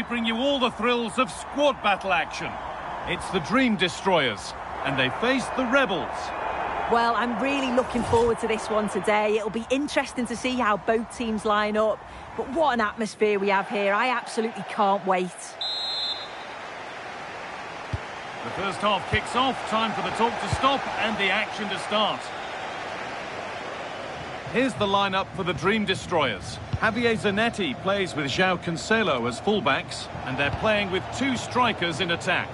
bring you all the thrills of squad battle action. It's the Dream Destroyers, and they face the Rebels. Well, I'm really looking forward to this one today. It'll be interesting to see how both teams line up. But what an atmosphere we have here. I absolutely can't wait. The first half kicks off. Time for the talk to stop and the action to start. Here's the lineup for the Dream Destroyers. Javier Zanetti plays with João Cancelo as fullbacks, and they're playing with two strikers in attack.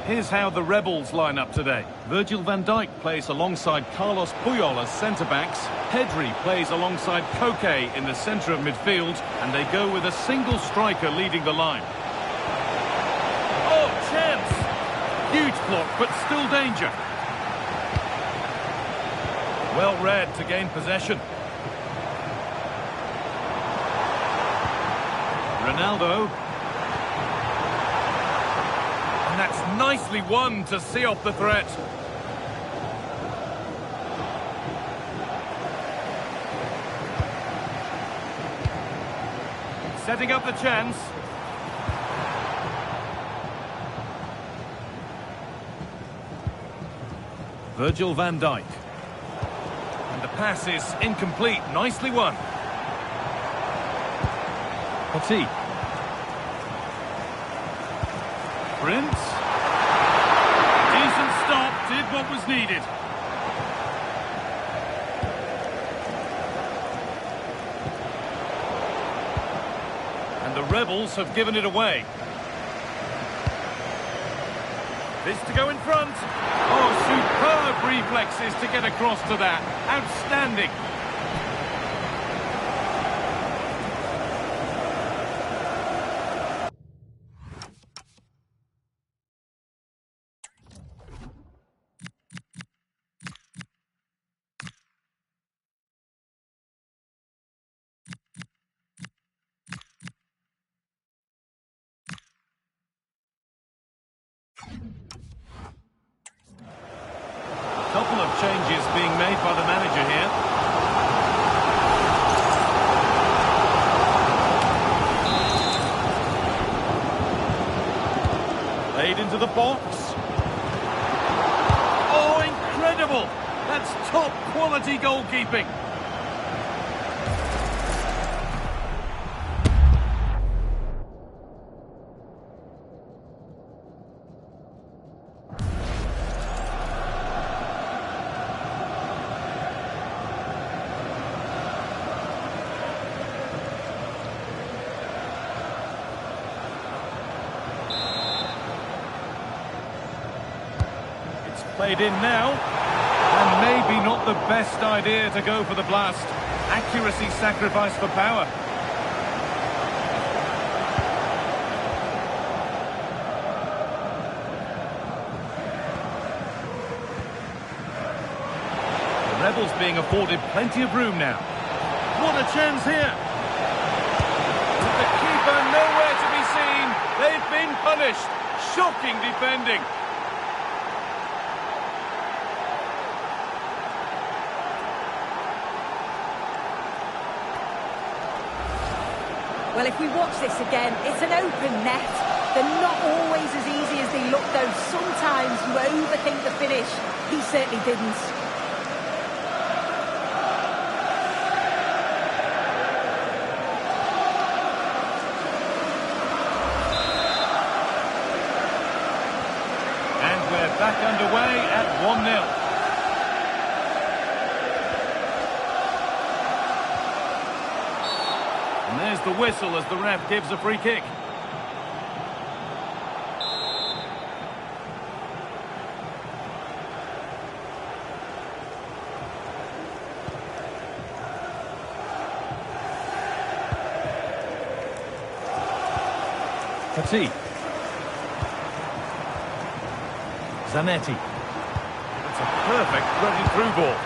Here's how the Rebels line up today. Virgil van Dijk plays alongside Carlos Puyol as centre-backs. Pedri plays alongside Koke in the centre of midfield, and they go with a single striker leading the line. Oh, chance! Huge block, but still danger. Well read to gain possession. Ronaldo. And that's nicely won to see off the threat. Setting up the chance. Virgil van Dijk. And the pass is incomplete. Nicely won. Petit. Prince. Decent stop, did what was needed. And the Rebels have given it away. This to go in front. Oh, superb reflexes to get across to that. Outstanding. Couple of changes being made by the manager here. Played into the box. Oh, incredible! That's top quality goalkeeping. Played in now, and maybe not the best idea to go for the blast. Accuracy sacrificed for power. The Rebels being afforded plenty of room now. What a chance here! With the keeper nowhere to be seen, they've been punished. Shocking defending. Well, if we watch this again, it's an open net. They're not always as easy as they look, though. Sometimes you overthink the finish. He certainly didn't. And we're back underway at 1-0. And there's the whistle as the ref gives a free kick. Petit. Zanetti. It's a perfect threaded through ball.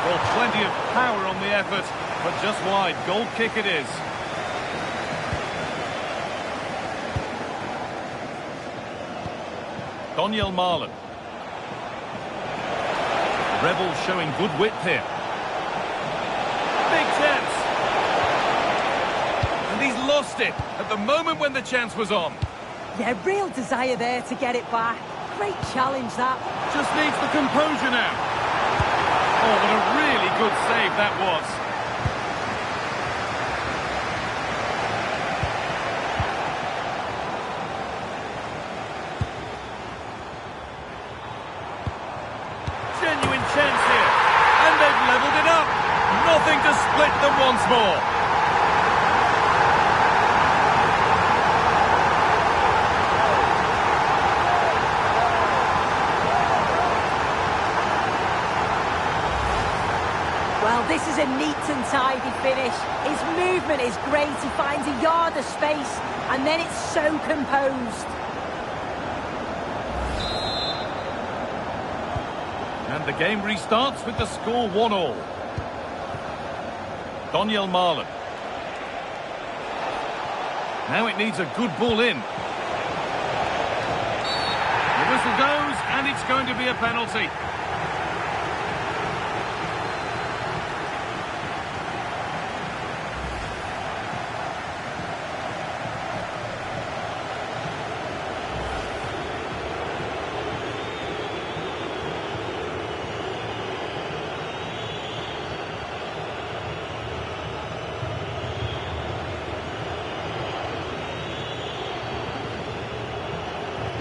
Well, plenty of power on the effort, but just wide. Goal kick it is. Donyell Malen. Rebels showing good width here. Big chance. And he's lost lost it at the moment when the chance was on. Yeah, real desire there to get it back. Great challenge, that. Just needs the composure now. Oh, what a really good save that was. Genuine chance here. And they've levelled it up. Nothing to split them once more. Well, this is a neat and tidy finish. His movement is great. He finds a yard of space, and then it's so composed. And the game restarts with the score 1-1. Donyell Malen. Now it needs a good ball in. The whistle goes, and it's going to be a penalty.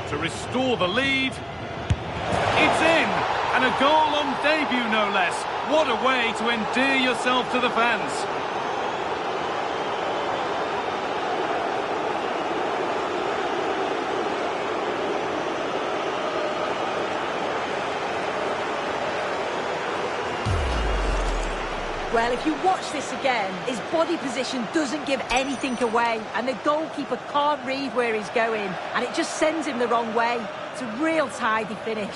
To restore the lead. It's in! And a goal on debut, no less. What a way to endear yourself to the fans. Well, if you watch this again, his body position doesn't give anything away, and the goalkeeper can't read where he's going, and it just sends him the wrong way. It's a real tidy finish.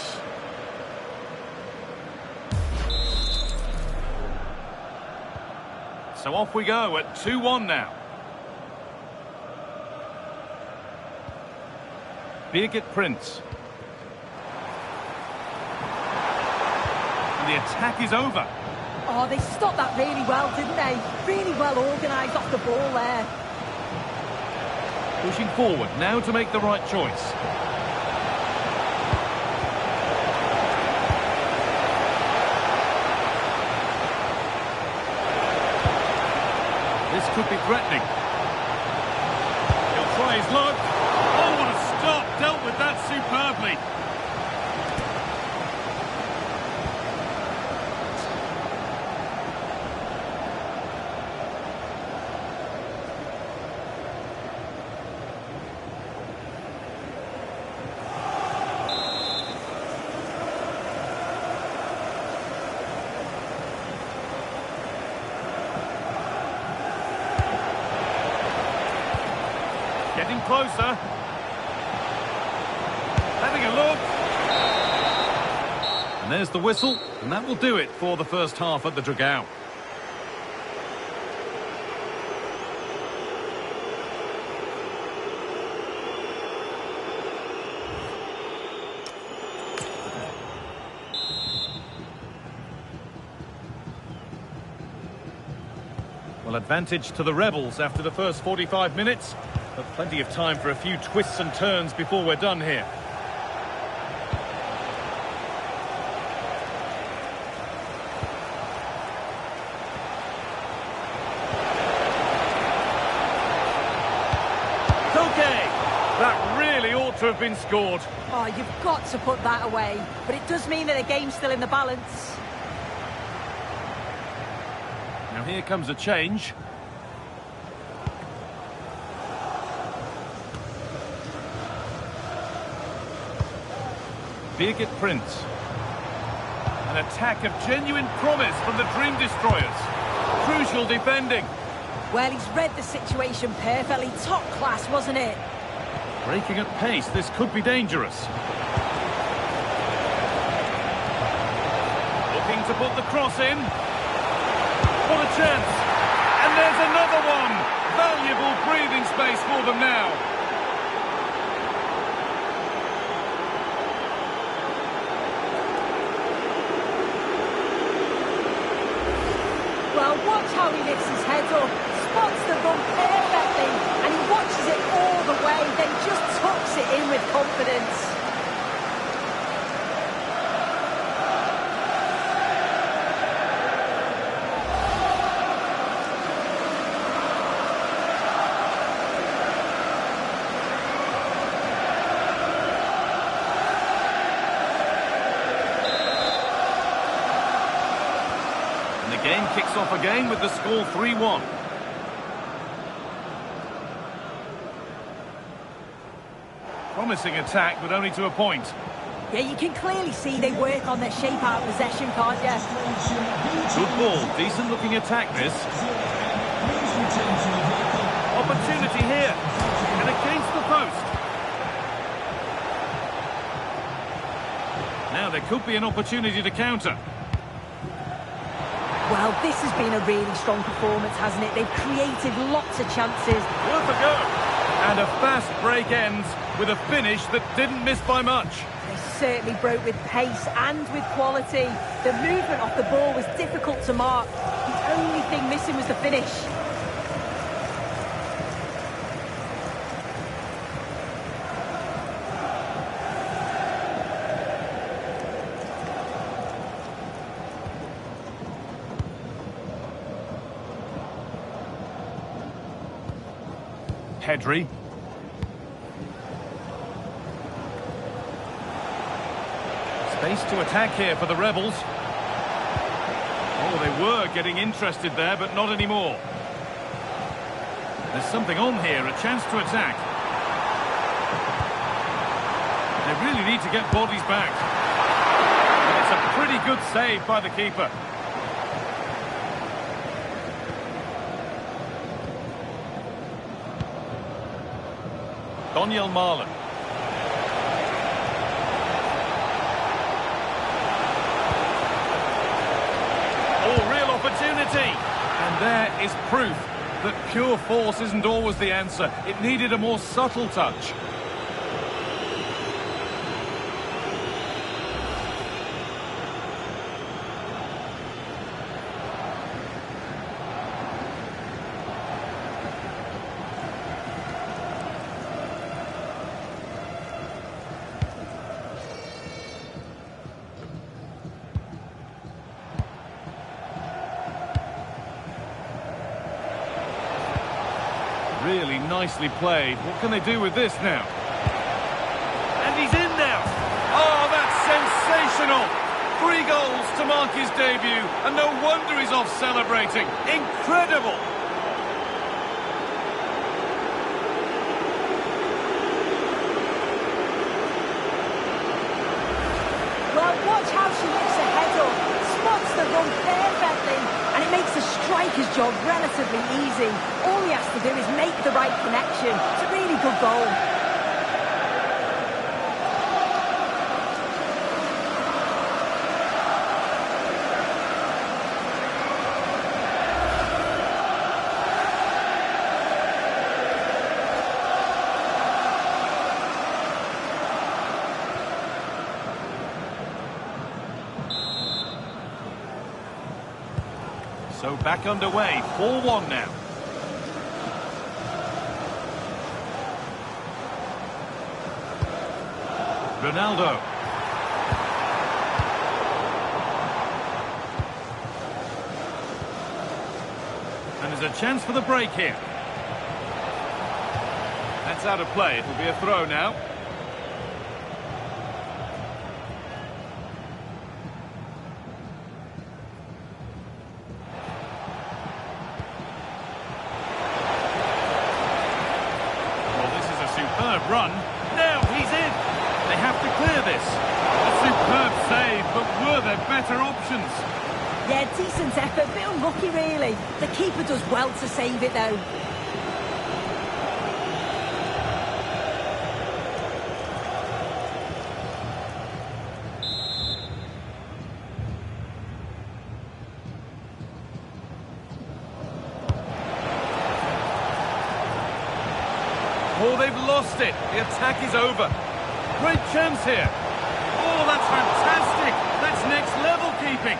So off we go at 2-1 now. Birgit Prinz. And the attack is over. Oh, they stopped that really well, didn't they? Really well organised off the ball there. Pushing forward now to make the right choice. This could be threatening. He'll try his luck. Oh, what a stop! Dealt with that superbly. Getting closer. Having a look. And there's the whistle, and that will do it for the first half at the Dragao. Well, advantage to the Rebels after the first 45 minutes. But plenty of time for a few twists and turns before we're done here. Koke! That really ought to have been scored. Oh, you've got to put that away. But it does mean that the game's still in the balance. Now here comes a change. Birgit Prinz. An attack of genuine promise from the Dream Destroyers. Crucial defending. Well, he's read the situation perfectly. Top class, wasn't it? Breaking at pace, this could be dangerous. Looking to put the cross in. What a chance. And there's another one. Valuable breathing space for them now. Well, watch how he lifts his head up. Spots the run perfectly. and he watches it all the way, then just tucks it in with confidence. Game kicks off again with the score 3-1. Promising attack, but only to a point. Yeah, you can clearly see they work on their shape out of possession, can't you? Good ball, decent looking attack this. Opportunity here, and against the post. Now there could be an opportunity to counter. Well, this has been a really strong performance, hasn't it? They've created lots of chances. Worth a go. And a fast break ends with a finish that didn't miss by much. They certainly broke with pace and with quality. The movement off the ball was difficult to mark. The only thing missing was the finish. Pedri. Space to attack here for the Rebels. Oh, they were getting interested there, but not anymore. There's something on here, a chance to attack. They really need to get bodies back. And it's a pretty good save by the keeper. Donyell Malen. Oh, real opportunity. And there is proof that pure force isn't always the answer. It needed a more subtle touch. Really nicely played. What can they do with this now? And he's in now. Oh, that's sensational. 3 goals to mark his debut, and no wonder he's off celebrating. Incredible. Well, watch how she lifts her head up, spots the run perfectly, and it makes the striker's job relatively easy. All he has to do is make the right connection. It's a really good goal. So back underway, 4-1 now. Ronaldo. And there's a chance for the break here. That's out of play. It'll be a throw now. Superb run. Now he's in. They have to clear this. A superb save, but were there better options? Yeah, decent effort, bit unlucky really. The keeper does well to save it though. Oh, they've lost it. The attack is over. Great chance here. Oh, that's fantastic. That's next level keeping.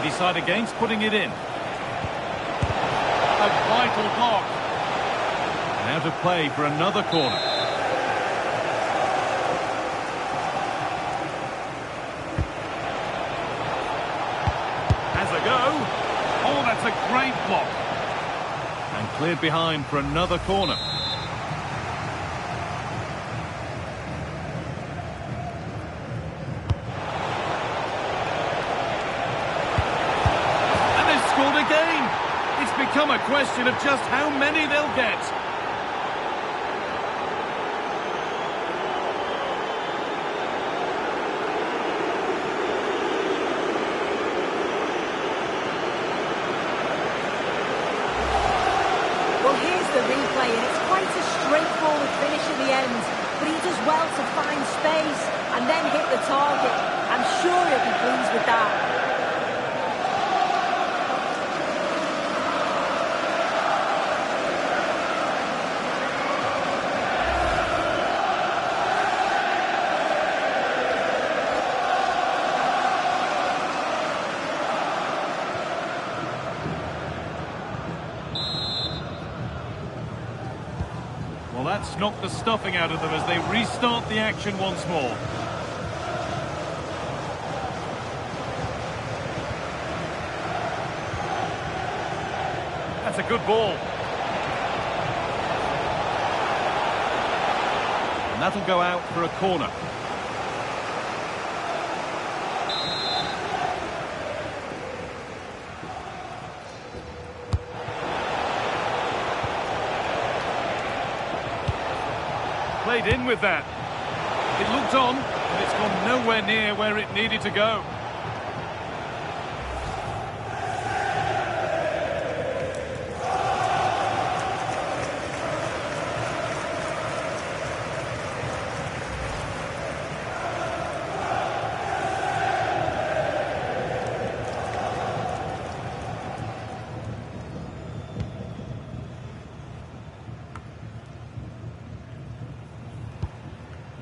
decide against putting it in. A vital block. Now to play for another corner. Has a go. Oh, that's a great block. And cleared behind for another corner. And they've scored again. It's become a question of just how many they'll get. Well, here's the replay, and it's quite a straightforward finish at the end. But he does well to find space and then hit the target. I'm sure he'll be pleased with that. Well, that's knocked the stuffing out of them as they restart the action once more. That's a good ball. And that'll go out for a corner. Played in with that. It looked on, but it's gone nowhere near where it needed to go.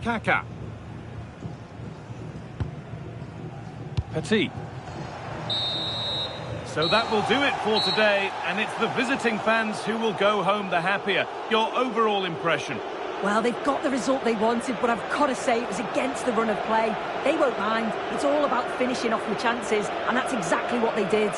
Kaká. Petit. So that will do it for today, and it's the visiting fans who will go home the happier. Your overall impression? Well, they've got the result they wanted, but I've got to say it was against the run of play. They won't mind. It's all about finishing off the chances, and that's exactly what they did.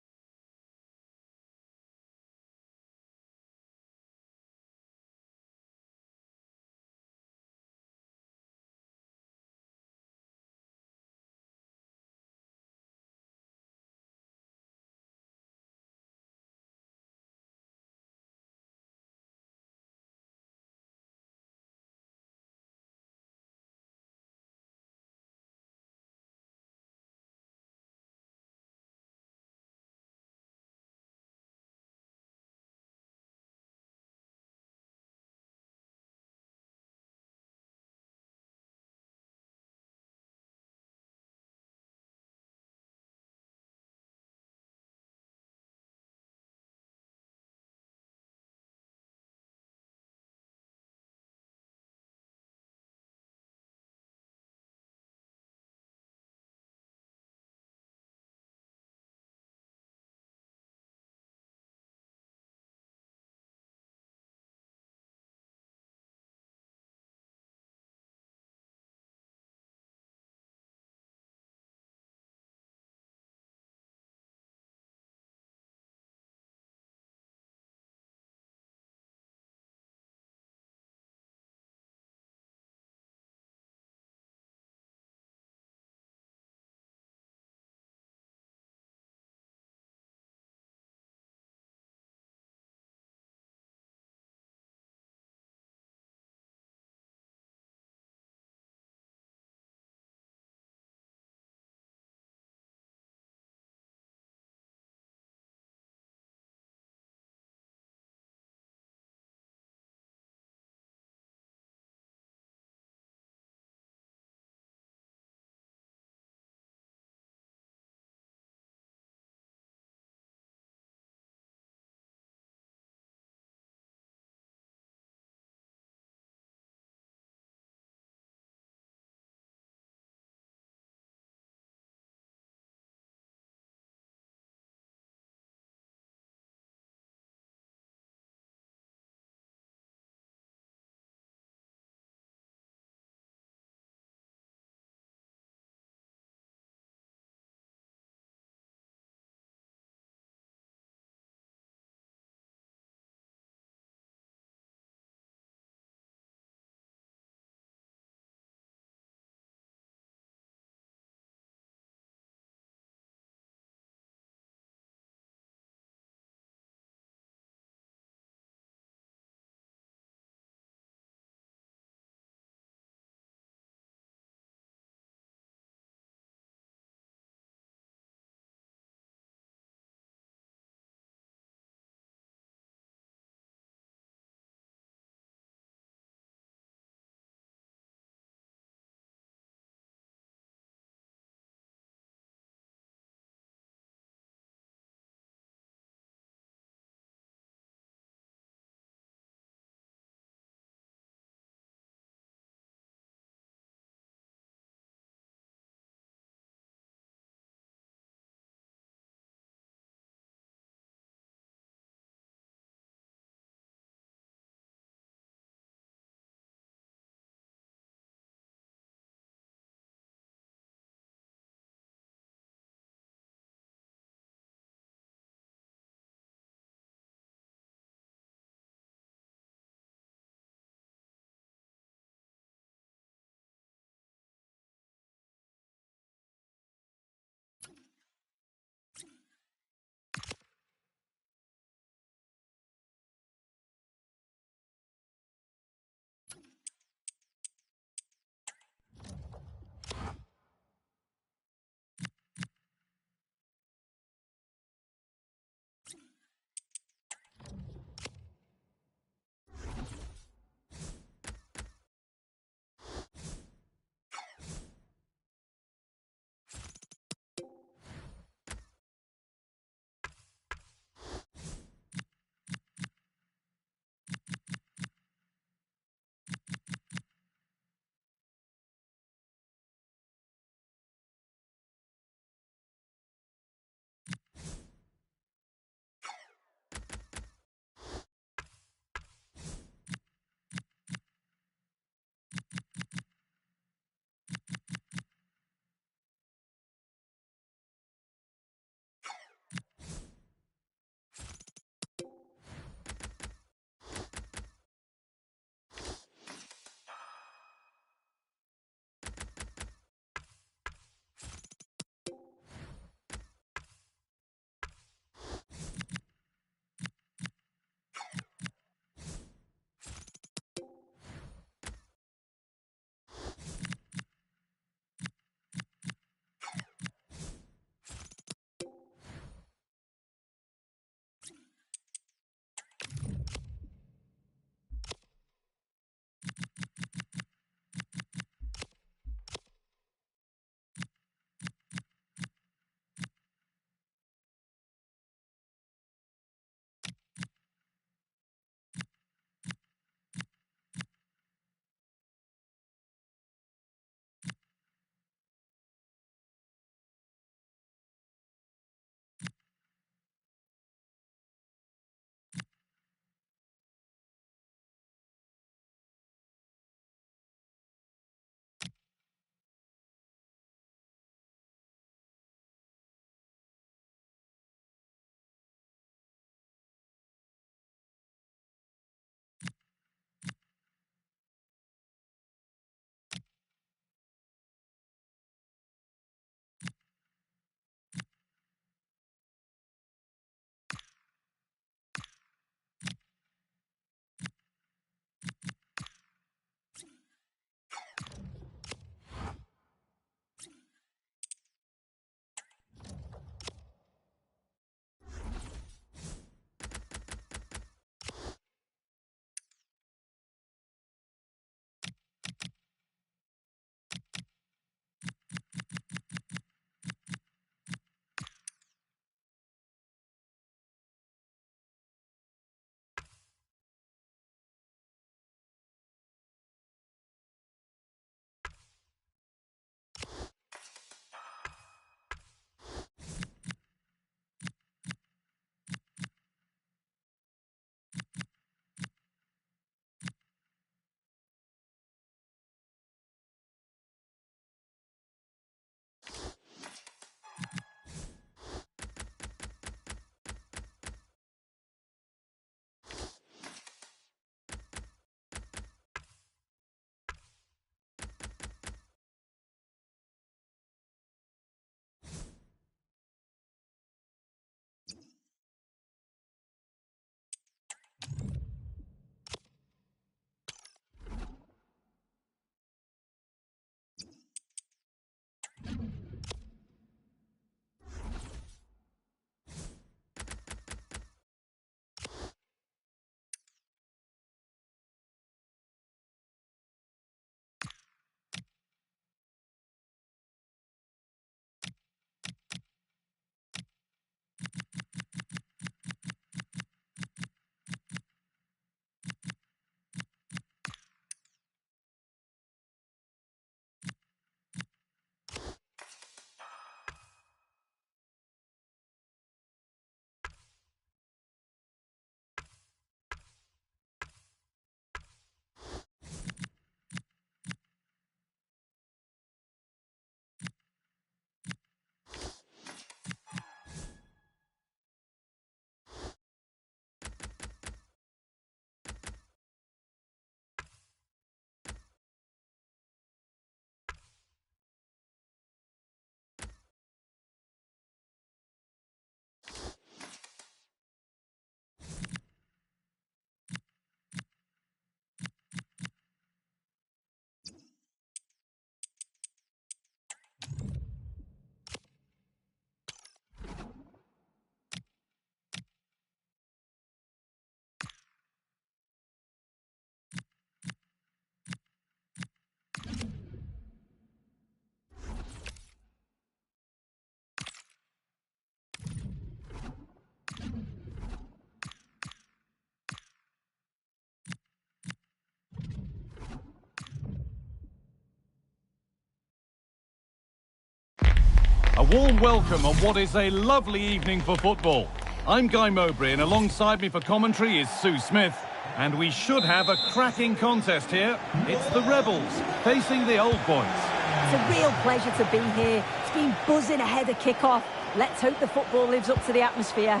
warm welcome on what is a lovely evening for football. I'm Guy Mowbray, and alongside me for commentary is Sue Smith. And we should have a cracking contest here. It's the Rebels facing the Old Boys. It's a real pleasure to be here. It's been buzzing ahead of kick-off. Let's hope the football lives up to the atmosphere.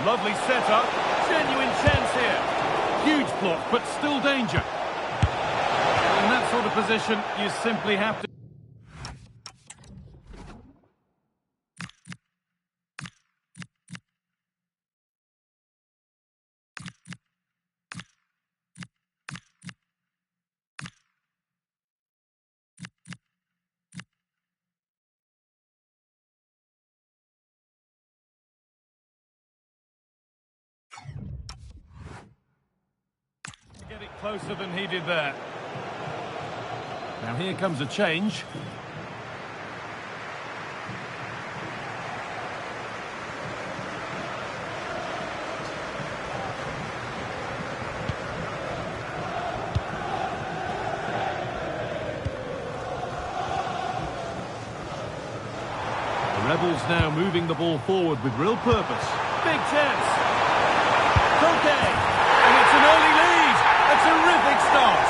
Lovely setup. Genuine chance here. Huge block, but still danger. In that sort of position, you simply have to... get it closer than he did there. Now here comes a change. The Rebels now moving the ball forward with real purpose. Big chance. Koke. And it's an early lead. A terrific start.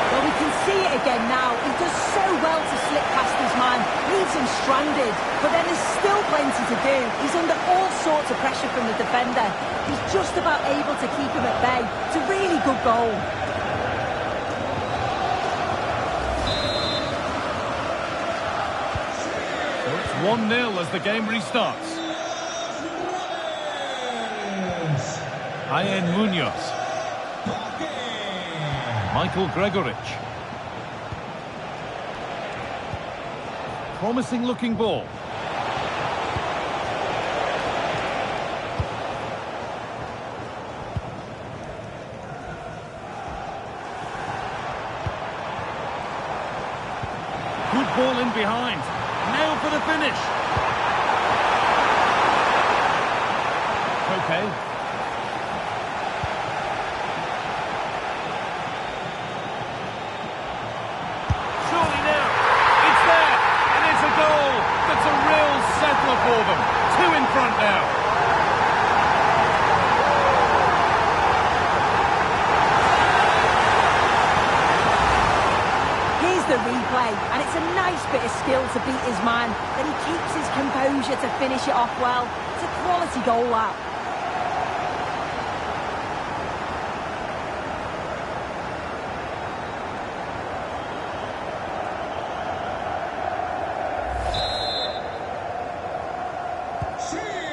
Well, we can see it again now. He does so well to slip past his man. Leaves him stranded. But then there's still plenty to do. He's under all sorts of pressure from the defender. He's just about able to keep him at bay. It's a really good goal. So it's 1-0 as the game restarts. Ian Munoz. Michael Gregorich. Promising looking ball. Good ball in behind. Now for the finish. Okay. Surely now. It's there. And it's a goal. That's a real settler for them. 2 in front now. The replay, and it's a nice bit of skill to beat his man. Then he keeps his composure to finish it off well. It's a quality goal, that.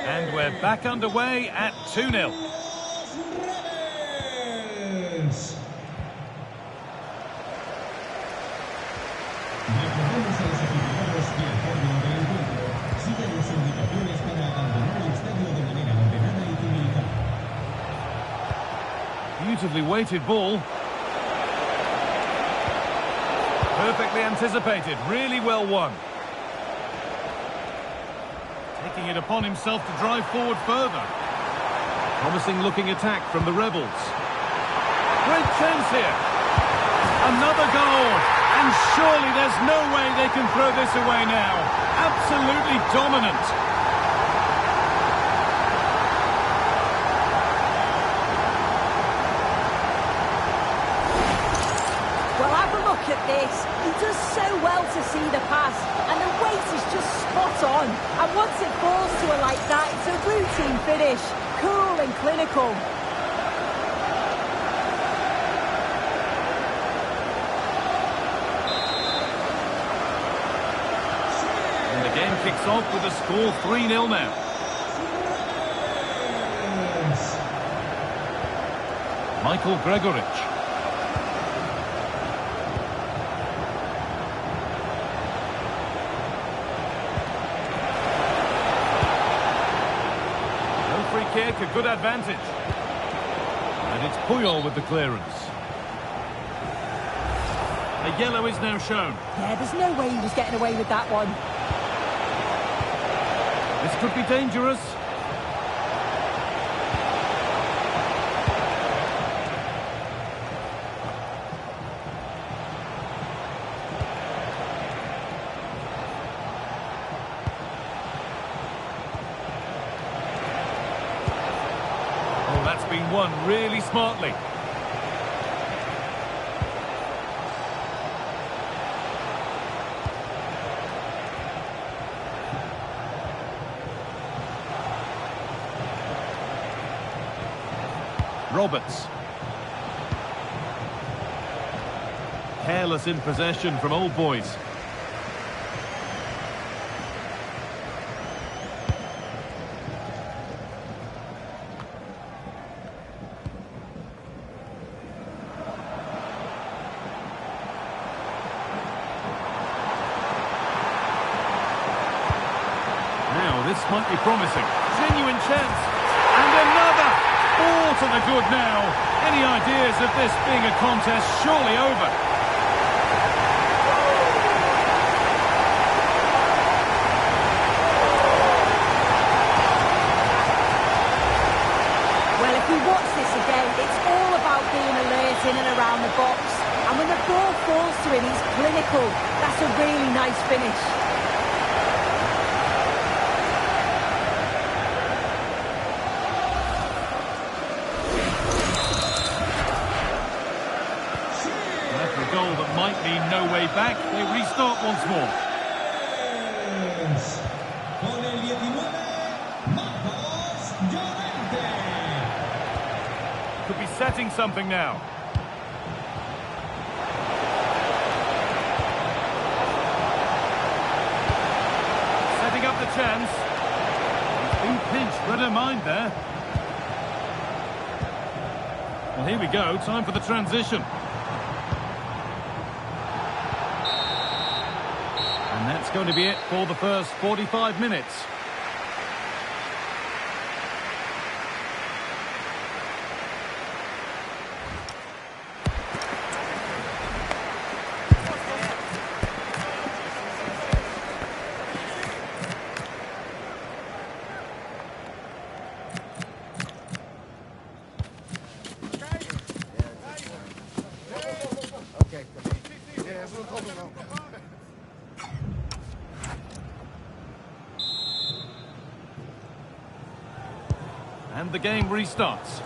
And we're back underway at 2-0. Beautifully weighted ball. Perfectly anticipated, really well won. Taking it upon himself to drive forward further. Promising looking attack from the Rebels. Great chance here. Another goal. And surely there's no way they can throw this away now. Absolutely dominant. Look at this. He does so well to see the pass, and the weight is just spot on. And once it falls to her like that, it's a routine finish. Cool and clinical. And the game kicks off with the score 3-0 now. Michael Gregorich. Kick, a good advantage. And it's Puyol with the clearance. A yellow is now shown. Yeah, there's no way he was getting away with that one. This could be dangerous. Oh, that's been won really smartly. Roberts. Careless in possession from Old Boys. Now this might be promising. Genuine chance. And another! All to the good now. Any ideas of this being a contest surely over? Well, if we watch this again, it's all about being alert in and around the box. And when the ball falls to him, he's clinical. That's a really nice finish. Goal that might mean no way back. They restart once more. Con el 19, Marcos Llorente. Could be setting something now. Setting up the chance. He's been pinched, but don't mind there. Well, here we go. Time for the transition. And that's going to be it for the first 45 minutes. And the game restarts.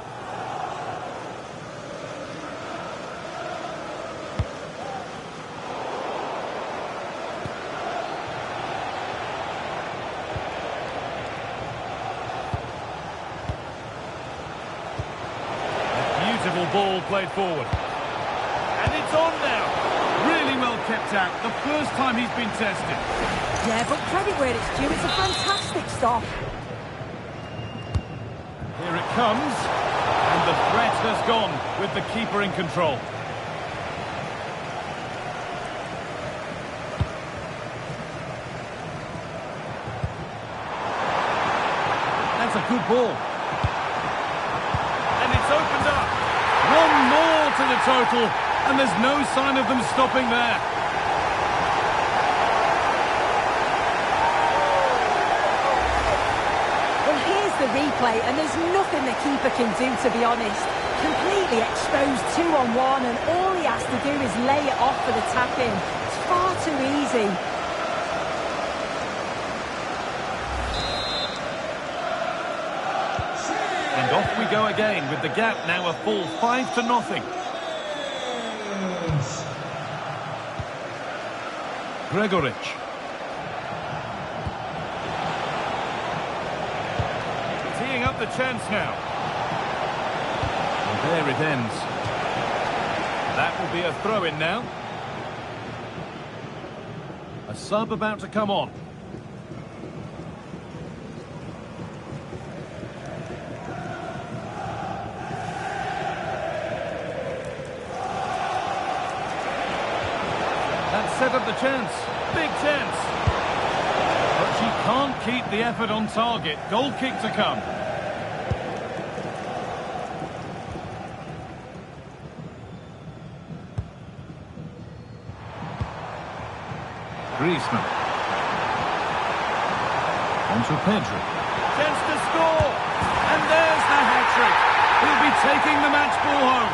A beautiful ball played forward. And it's on now. Really well kept out. The first time he's been tested. Yeah, but credit where it's due. It's a fantastic stop. Here it comes, and the threat has gone with the keeper in control. That's a good ball. And it's opened up. One more to the total, and there's no sign of them stopping there. The replay, and there's nothing the keeper can do, to be honest. Completely exposed 2-on-1, and all he has to do is lay it off for the tap-in. It's far too easy. And off we go again, with the gap now a full 5-0. Gregoritsch. Up the chance now. And there it ends. That will be a throw-in now. A sub about to come on. That set up the chance. Big chance. But she can't keep the effort on target. Goal kick to come. Griezmann. On to Pedri. Chance to score! And there's the hat-trick. He'll be taking the match ball home.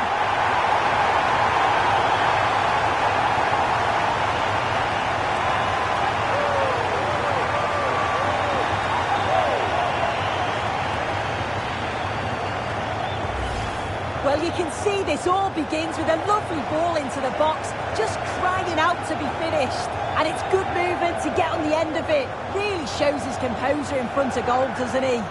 Well, you can see this all begins with a lovely ball into the box, just crying out to be finished. And it's good movement to get on the end of it. Really shows his composure in front of goal, doesn't he?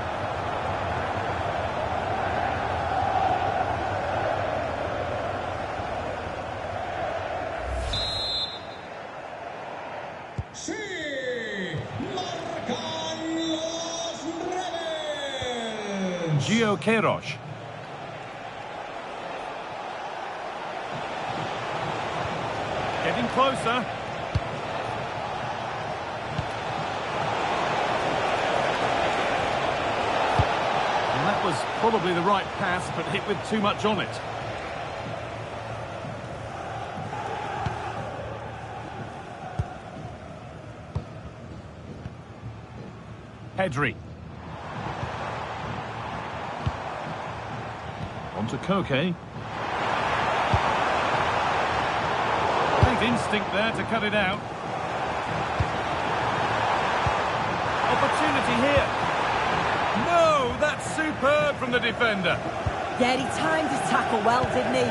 Sí, marcan los Rebels. Gio Queiroz. Getting closer. And that was probably the right pass, but hit with too much on it. Pedri. On to Koke. Instinct there to cut it out. Opportunity here. No, that's superb from the defender. Yeah, he timed his tackle well, didn't he?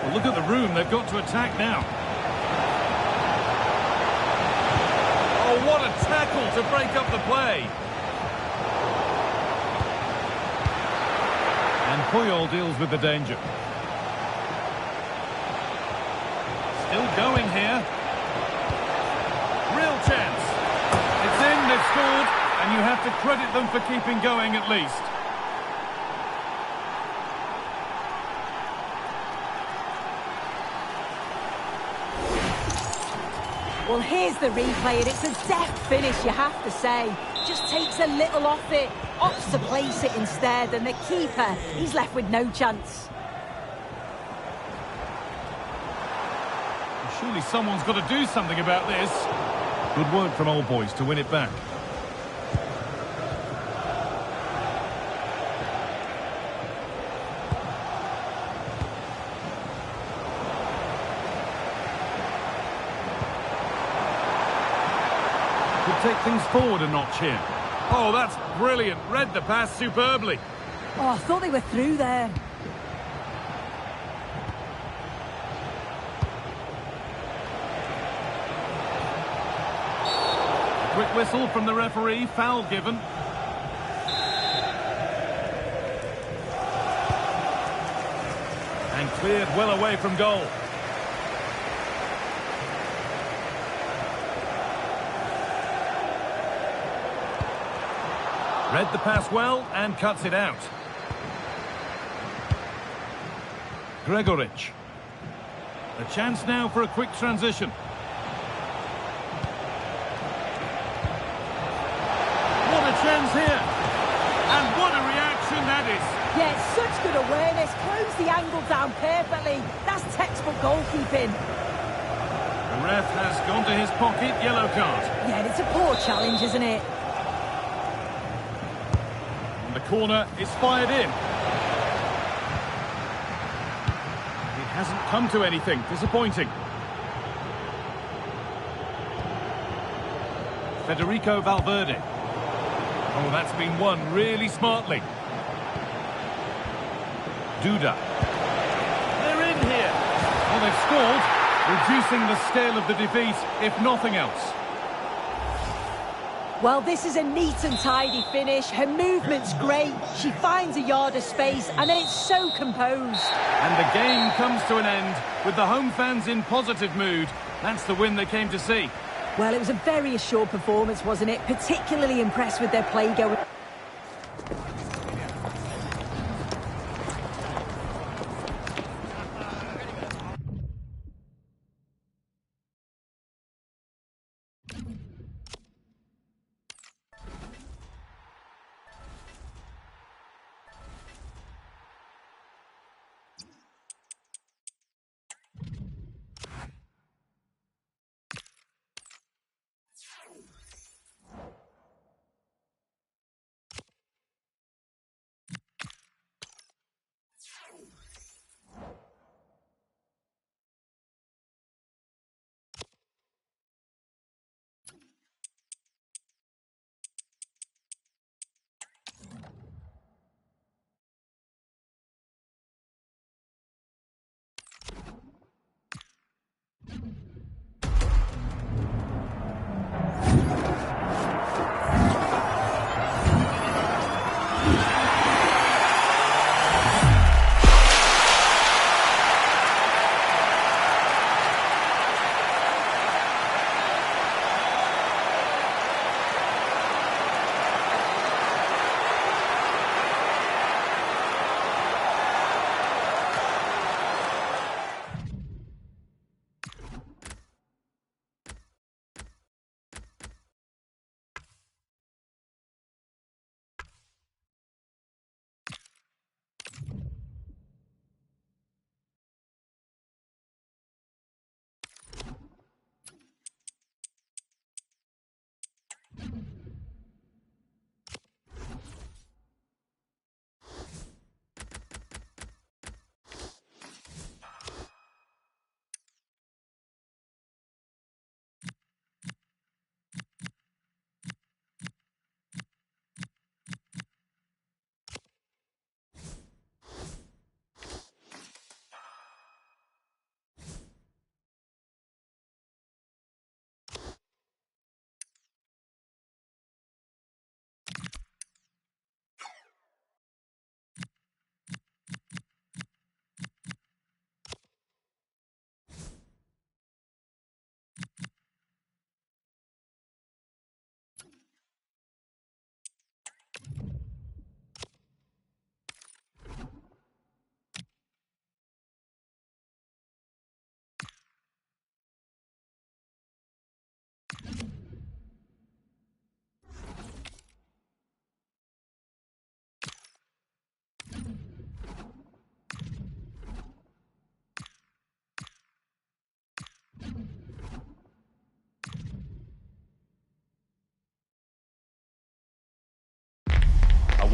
Well, look at the room they've got to attack now. Oh, what a tackle to break up the play. And Puyol deals with the danger. Still going here. Real chance. It's in, they've scored, and you have to credit them for keeping going at least. Well, here's the replay, and it's a deft finish, you have to say. Just takes a little off it, opts to place it instead, and the keeper, he's left with no chance. Surely someone's got to do something about this. Good work from Old Boys to win it back. Could take things forward a notch here. Oh, that's brilliant. Read the pass superbly. Oh, I thought they were through there. Quick whistle from the referee, foul given. And cleared well away from goal. Read the pass well and cuts it out. Gregoritsch. A chance now for a quick transition. Chance here, and what a reaction that is. Yeah, such good awareness, closed the angle down perfectly. That's textbook goalkeeping. The ref has gone to his pocket, yellow card. Yeah, and it's a poor challenge, isn't it? And the corner is fired in. It hasn't come to anything, disappointing. Federico Valverde. Oh, that's been won really smartly. Duda. They're in here. Well, they've scored, reducing the scale of the defeat, if nothing else. Well, this is a neat and tidy finish. Her movement's great. She finds a yard of space, and then it's so composed. And the game comes to an end with the home fans in positive mood. That's the win they came to see. Well, it was a very assured performance, wasn't it? Particularly impressed with their play going.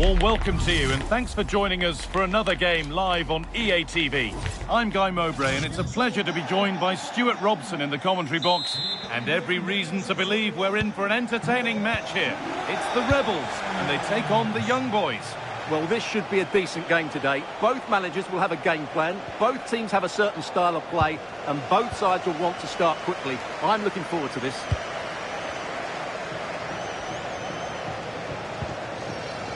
Warm welcome to you and thanks for joining us for another game live on EA TV. I'm Guy Mowbray and it's a pleasure to be joined by Stuart Robson in the commentary box. And every reason to believe we're in for an entertaining match here. It's the Rebels and they take on the Young Boys. Well, this should be a decent game today. Both managers will have a game plan, both teams have a certain style of play, and both sides will want to start quickly. I'm looking forward to this.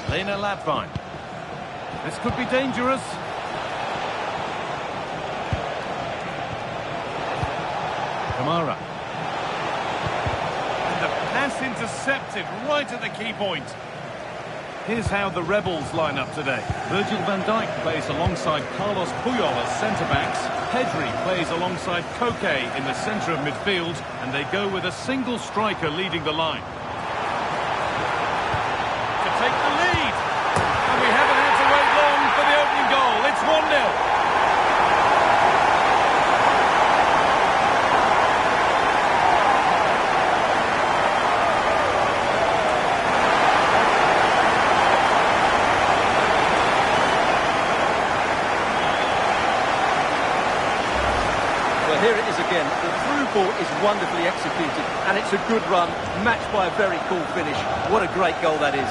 Lena Ladvine. This could be dangerous. Kamara. And the pass intercepted right at the key point. Here's how the Rebels line up today. Virgil van Dijk plays alongside Carlos Puyol as centre-backs. Pedri plays alongside Koke in the centre of midfield. And they go with a single striker leading the line. To take the lead. And we haven't had to wait long for the opening goal. It's 1-0. Here it is again. The through ball is wonderfully executed, and it's a good run, matched by a very cool finish. What a great goal that is.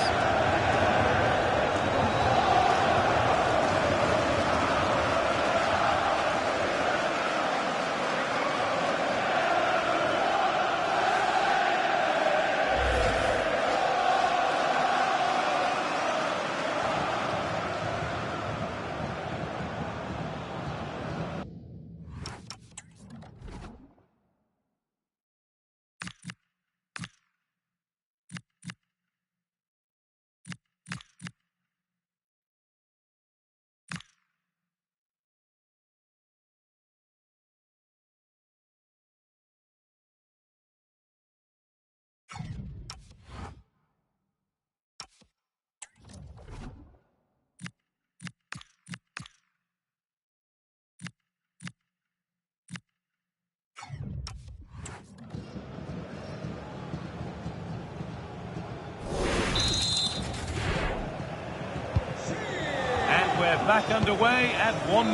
Back underway at 1-0.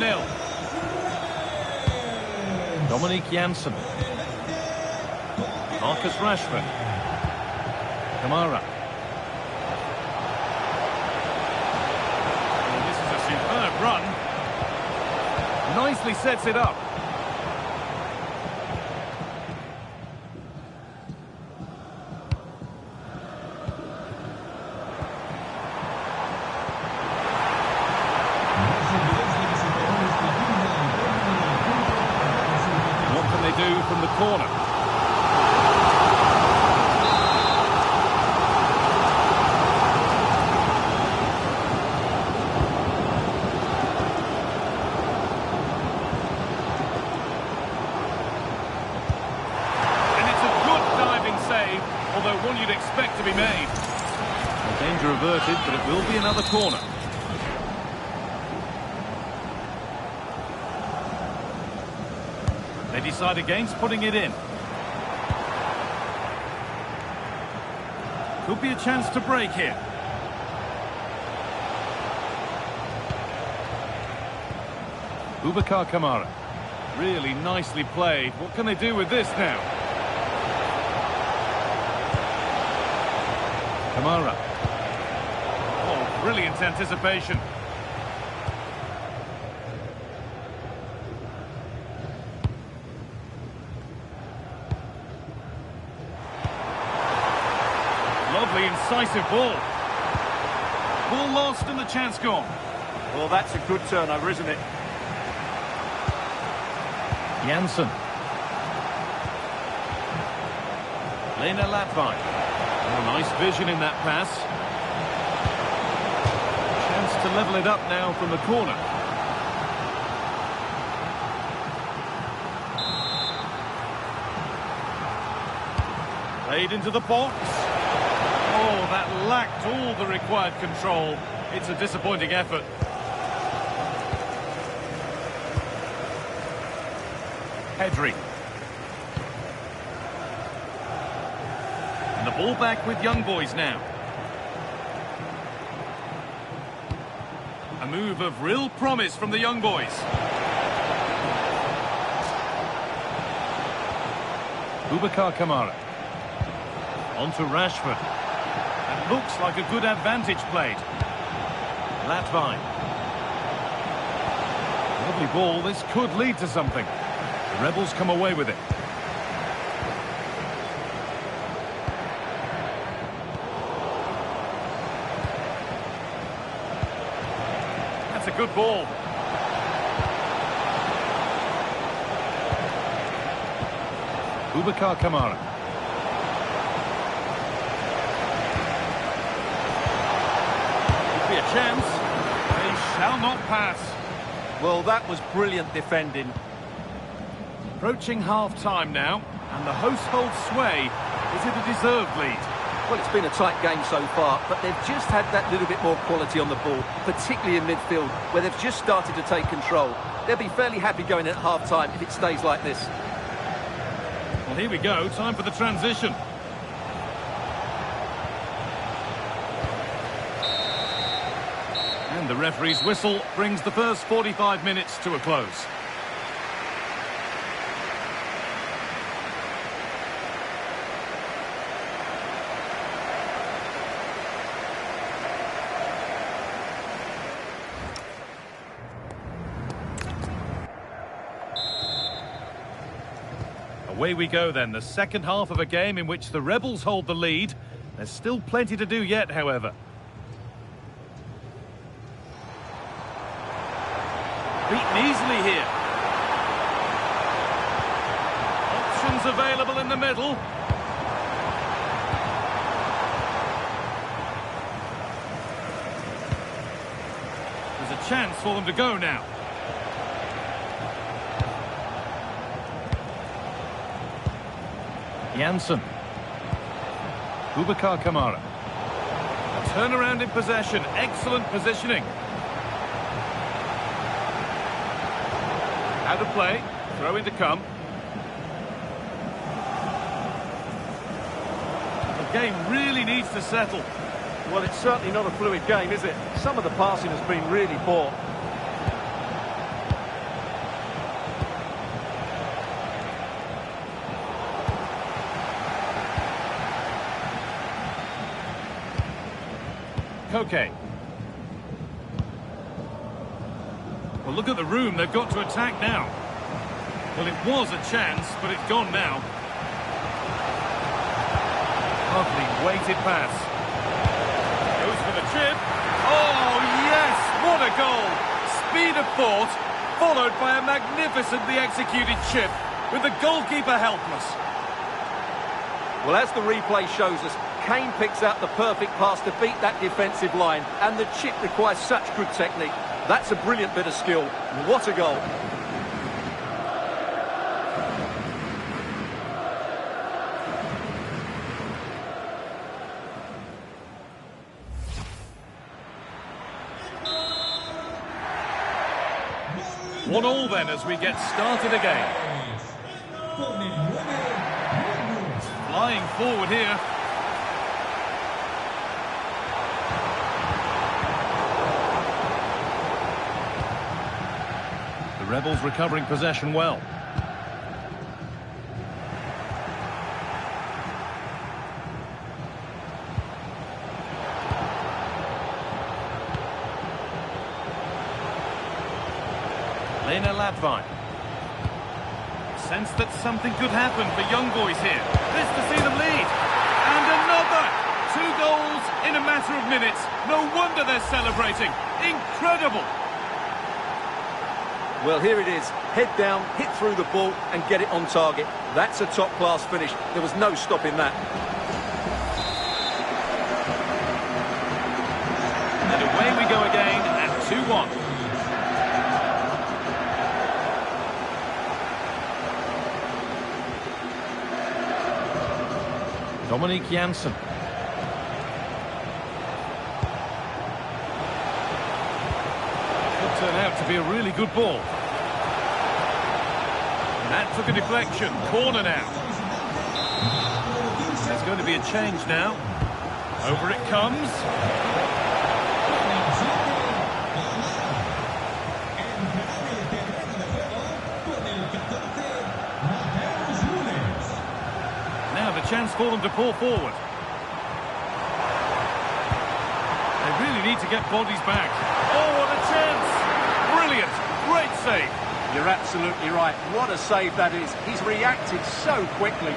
Dominic Janssen. Marcus Rashford. Kamara. Oh, this is a superb run. Nicely sets it up. From the corner. And it's a good diving save, although one you'd expect to be made. Well, danger averted, but it will be another corner. They decide against putting it in. Could be a chance to break here. Boubacar Kamara. Really nicely played. What can they do with this now? Kamara. Oh, brilliant anticipation. Lovely, incisive ball. Ball lost and the chance gone. Well, that's a good turnover, isn't it? Janssen. Lena Ladvine. Oh, nice vision in that pass. Chance to level it up now from the corner. Played into the box. Oh, that lacked all the required control. It's a disappointing effort. Pedri. And the ball back with Young Boys now. A move of real promise from the young boys. Boubacar Kamara. On to Rashford. It looks like a good advantage played. Latvine. Lovely ball, this could lead to something. The Rebels come away with it. That's a good ball. Boubacar Kamara. Could be a chance. They shall not pass. Well, that was brilliant defending. Approaching half-time now, and the hosts hold sway. Is it a deserved lead? Well, it's been a tight game so far, but they've just had that little bit more quality on the ball, particularly in midfield, where they've just started to take control. They'll be fairly happy going at half-time if it stays like this. Well, here we go. Time for the transition. And the referee's whistle brings the first 45 minutes to a close. Away we go then, the second half of a game in which the Rebels hold the lead. There's still plenty to do yet, however. Beaten easily here. Options available in the middle. There's a chance for them to go now. Janssen. Boubacar Kamara. A turnaround in possession. Excellent positioning. Out of play. Throw in to come. The game really needs to settle. Well, it's certainly not a fluid game, is it? Some of the passing has been really poor. Koke. Well, look at the room they've got to attack now. Well, it was a chance, but it's gone now. Lovely weighted pass. Goes for the chip. Oh, yes! What a goal! Speed of thought, followed by a magnificently executed chip, with the goalkeeper helpless. Well, as the replay shows us, Kane picks out the perfect pass to beat that defensive line, and the chip requires such good technique. That's a brilliant bit of skill. What a goal. One all then as we get started again. Flying forward here. The Rebels recovering possession well. Lena Latvine. Sense that something could happen for young boys here. This to see them lead. And another! 2 goals in a matter of minutes. No wonder they're celebrating. Incredible! Well, here it is. Head down, hit through the ball and get it on target. That's a top-class finish. There was no stopping that. And away we go again at 2-1. Dominique Janssen. Could turn out to be a really good ball. And that took a deflection. Corner now. There's going to be a change now. Over it comes. chance for them to pull forward. They really need to get bodies back. Oh, what a chance! Brilliant! Great save! You're absolutely right. What a save that is. He's reacted so quickly.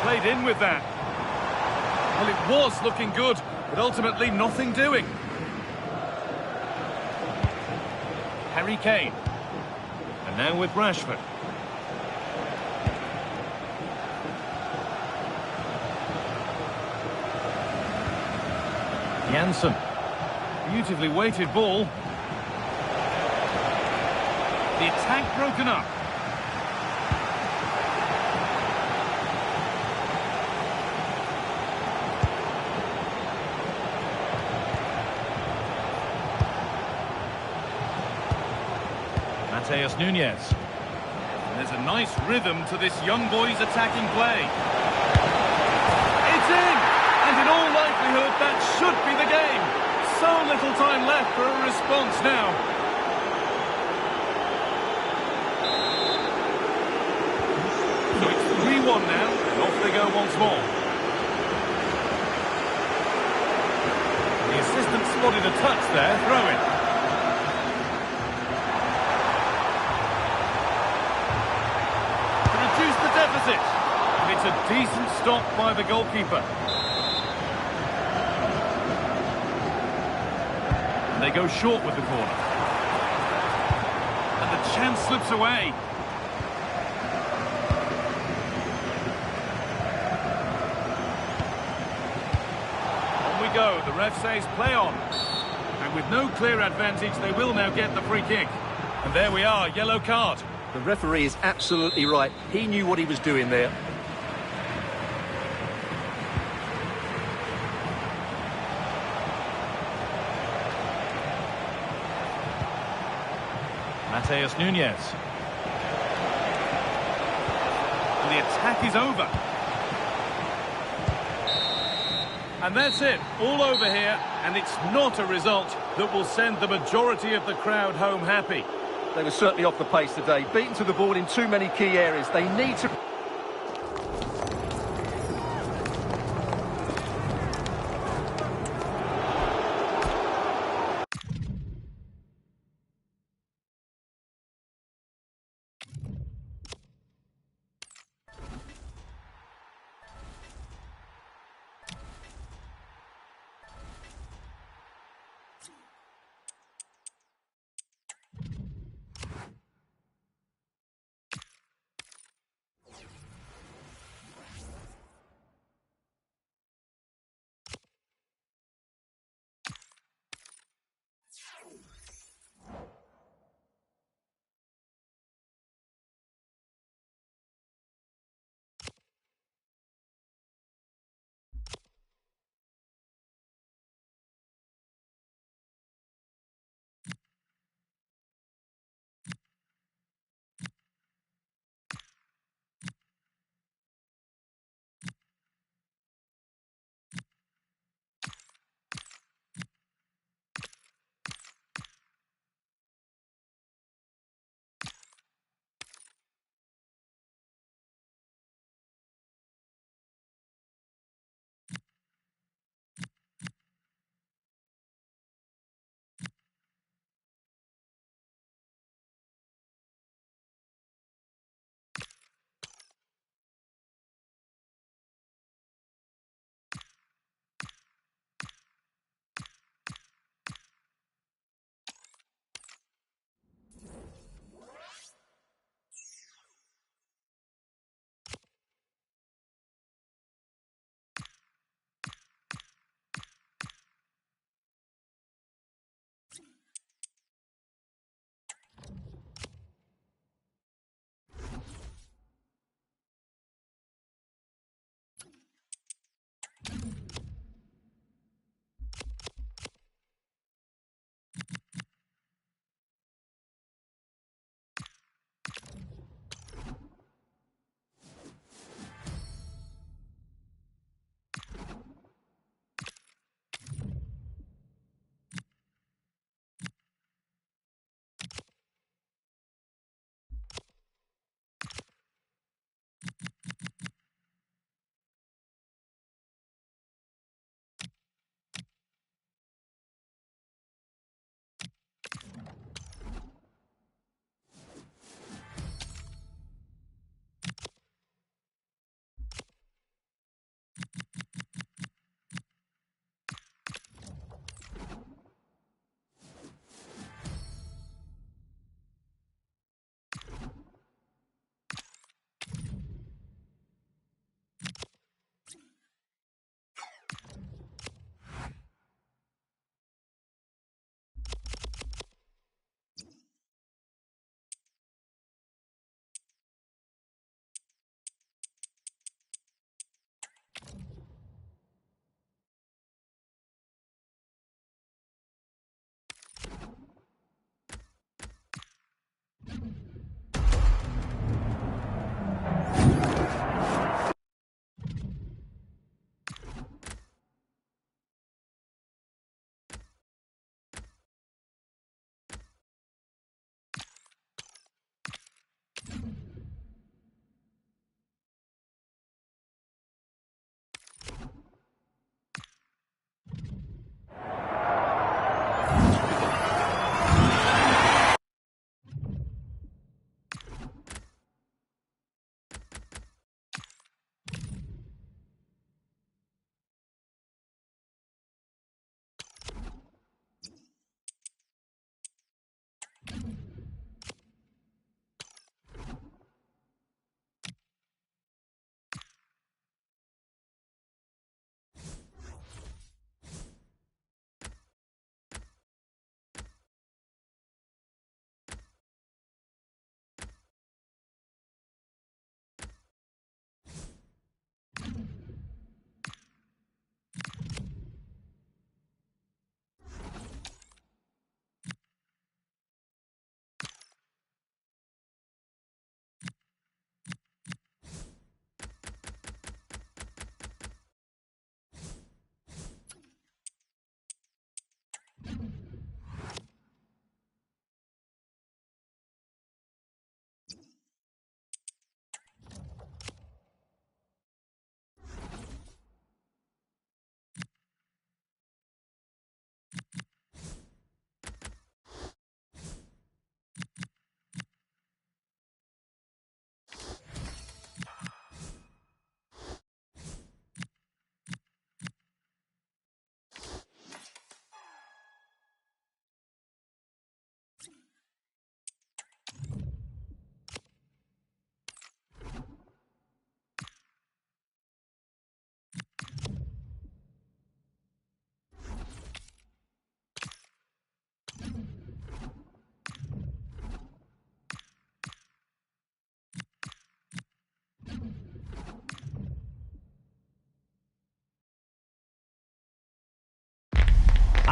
Played in with that. Well, it was looking good, but ultimately nothing doing. Harry Kane. And now with Rashford. Janssen. Beautifully weighted ball. The attack broken up. Mateus Nunes. And there's a nice rhythm to this young boy's attacking play. It's in! And in all likelihood, that should be the game. So little time left for a response now. So it's 3-1 now, and off they go once more. The assistant spotted a touch there, throw in. Reduce the deficit. And it's a decent stop by the goalkeeper. And they go short with the corner. And the chance slips away. On we go. The ref says play on. And with no clear advantage, they will now get the free kick. And there we are, yellow card. The referee is absolutely right. He knew what he was doing there. Mateus Nunes. And the attack is over. And that's it, all over here, and it's not a result that will send the majority of the crowd home happy. They were certainly off the pace today, beaten to the ball in too many key areas. They need to...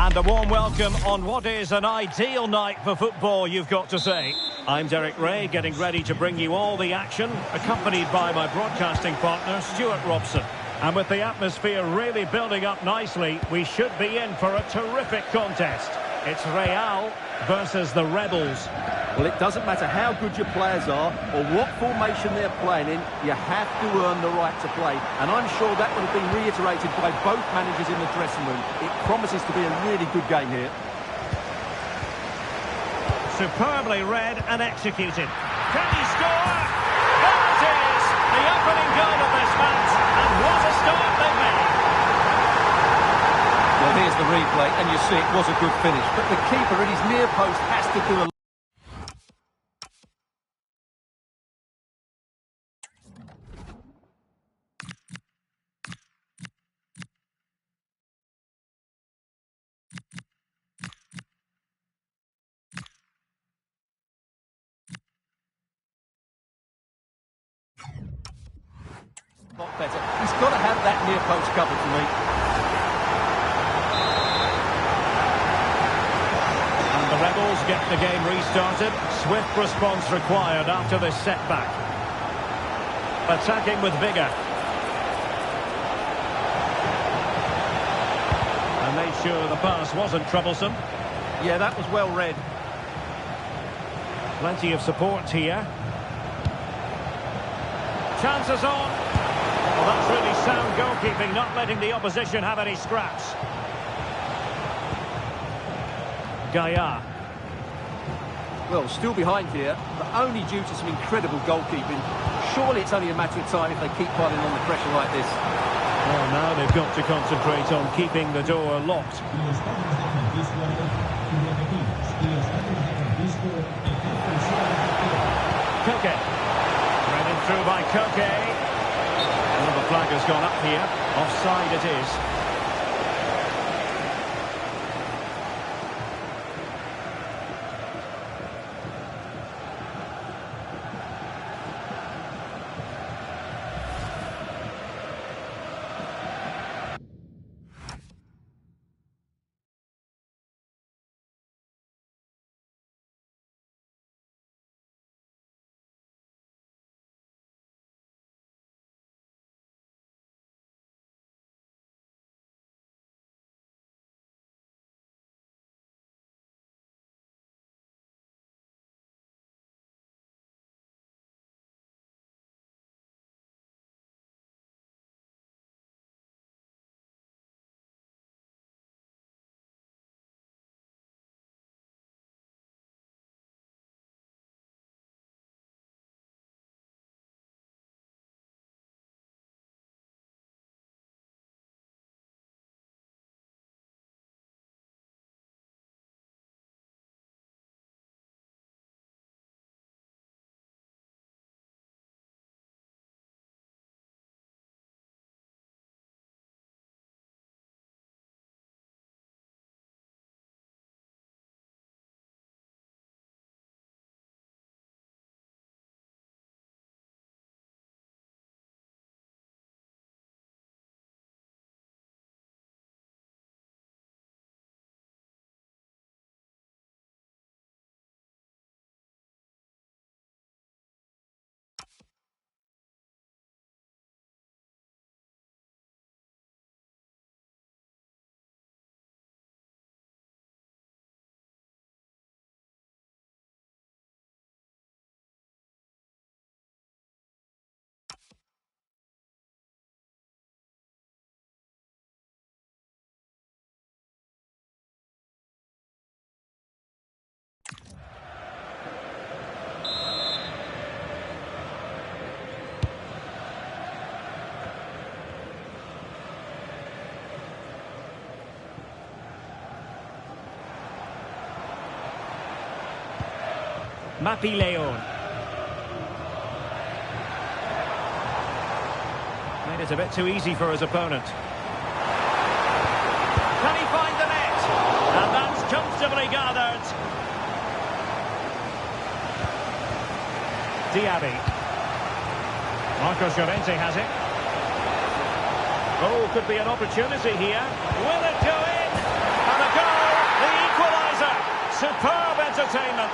And a warm welcome on what is an ideal night for football, you've got to say. I'm Derek Ray, getting ready to bring you all the action, accompanied by my broadcasting partner, Stuart Robson. And with the atmosphere really building up nicely, we should be in for a terrific contest. It's Real versus the Rebels. Well, it doesn't matter how good your players are or what formation they're playing in, you have to earn the right to play. And I'm sure that would have been reiterated by both managers in the dressing room. It promises to be a really good game here. Superbly read and executed. Can he score? There it is! The opening goal of this match. And what a start they've made. Well, here's the replay, and you see it was a good finish. But the keeper at his near post has to do a lot better. He's got to have that near post covered for me. And the Rebels get the game restarted. Swift response required after this setback. Attacking with vigour. And made sure the pass wasn't troublesome. Yeah, that was well read. Plenty of support here. Chances on. Well, that's really sound goalkeeping, not letting the opposition have any scraps. Gaia. Well, still behind here, but only due to some incredible goalkeeping. Surely it's only a matter of time if they keep piling on the pressure like this. Well, now they've got to concentrate on keeping the door locked. Koke. Read it through by Koke. Well, the flag has gone up here. Offside it is. Mapi Leon. Made it a bit too easy for his opponent. Can he find the net? And that's comfortably gathered. Diaby. Marcos Llorente has it. Oh, could be an opportunity here. Will it go in? And a goal! superb entertainment.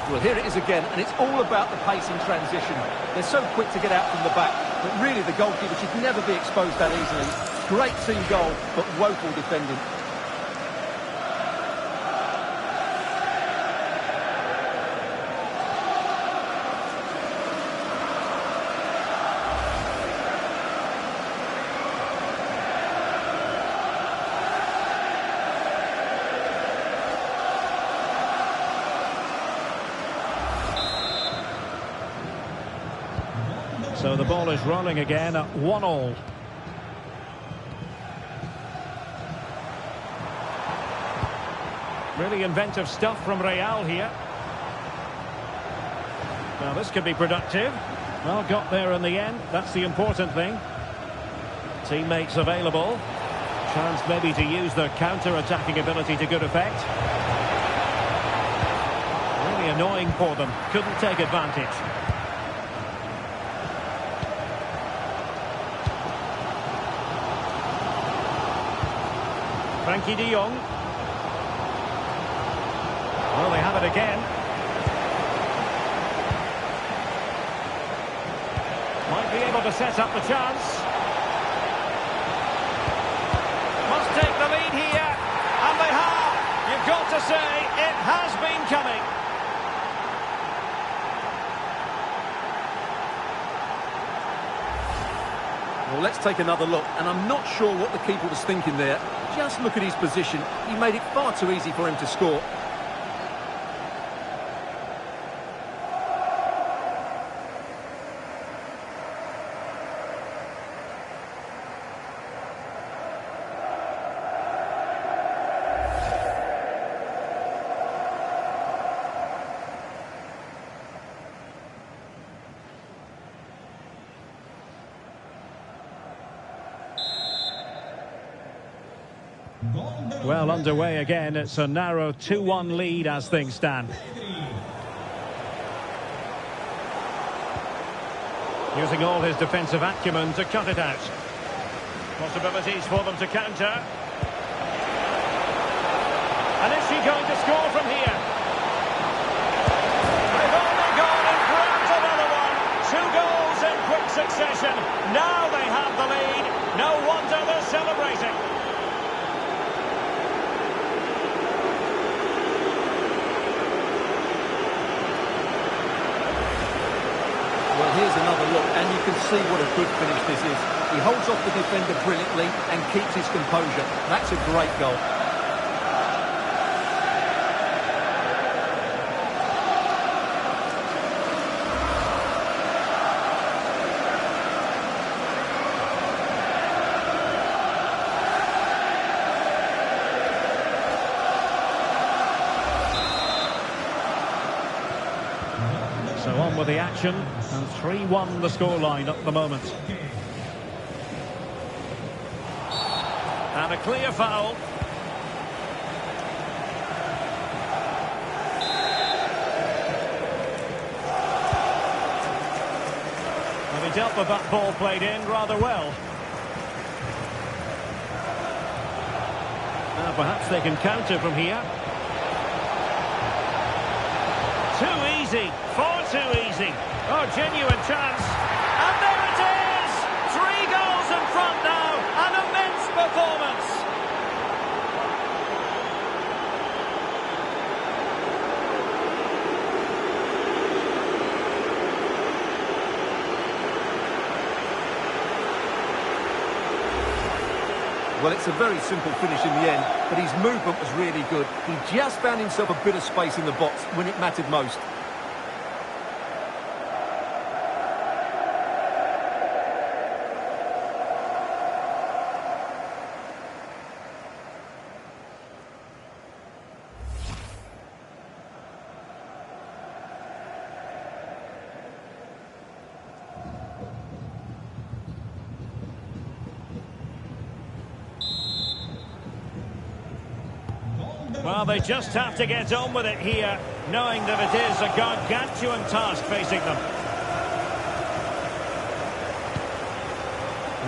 Well, here it is again, and it's all about the pace in transition. They're so quick to get out from the back, but really the goalkeeper should never be exposed that easily. Great team goal, but woeful defending. So the ball is rolling again at 1-1. Really inventive stuff from Real here. Now this could be productive. Well, got there in the end. That's the important thing. Teammates available. Chance maybe to use their counter-attacking ability to good effect. Really annoying for them. Couldn't take advantage. Frankie de Jong. Well, they have it again. Might be able to set up the chance. Must take the lead here. And they have. You've got to say, it has been coming. Well, let's take another look, and I'm not sure what the keeper was thinking there. Just look at his position. He made it far too easy for him to score. Well, underway again. It's a narrow 2-1 lead as things stand. Using all his defensive acumen to cut it out. Possibilities for them to counter. And is she going to score from here? They've only gone and grabbed another one. 2 goals in quick succession. Now they have the lead. No wonder they're celebrating. Well, here's another look, and you can see what a good finish this is. He holds off the defender brilliantly and keeps his composure. That's a great goal. So on with the action, and 3-1 the scoreline at the moment. And a clear foul. And he dealt with that ball played in rather well. Now perhaps they can counter from here. Too easy, far too easy. Oh, genuine chance. And there it is! 3 goals in front now. An immense performance. Well, it's a very simple finish in the end, but his movement was really good. He just found himself a bit of space in the box when it mattered most. Well, they just have to get on with it here, knowing that it is a gargantuan task facing them.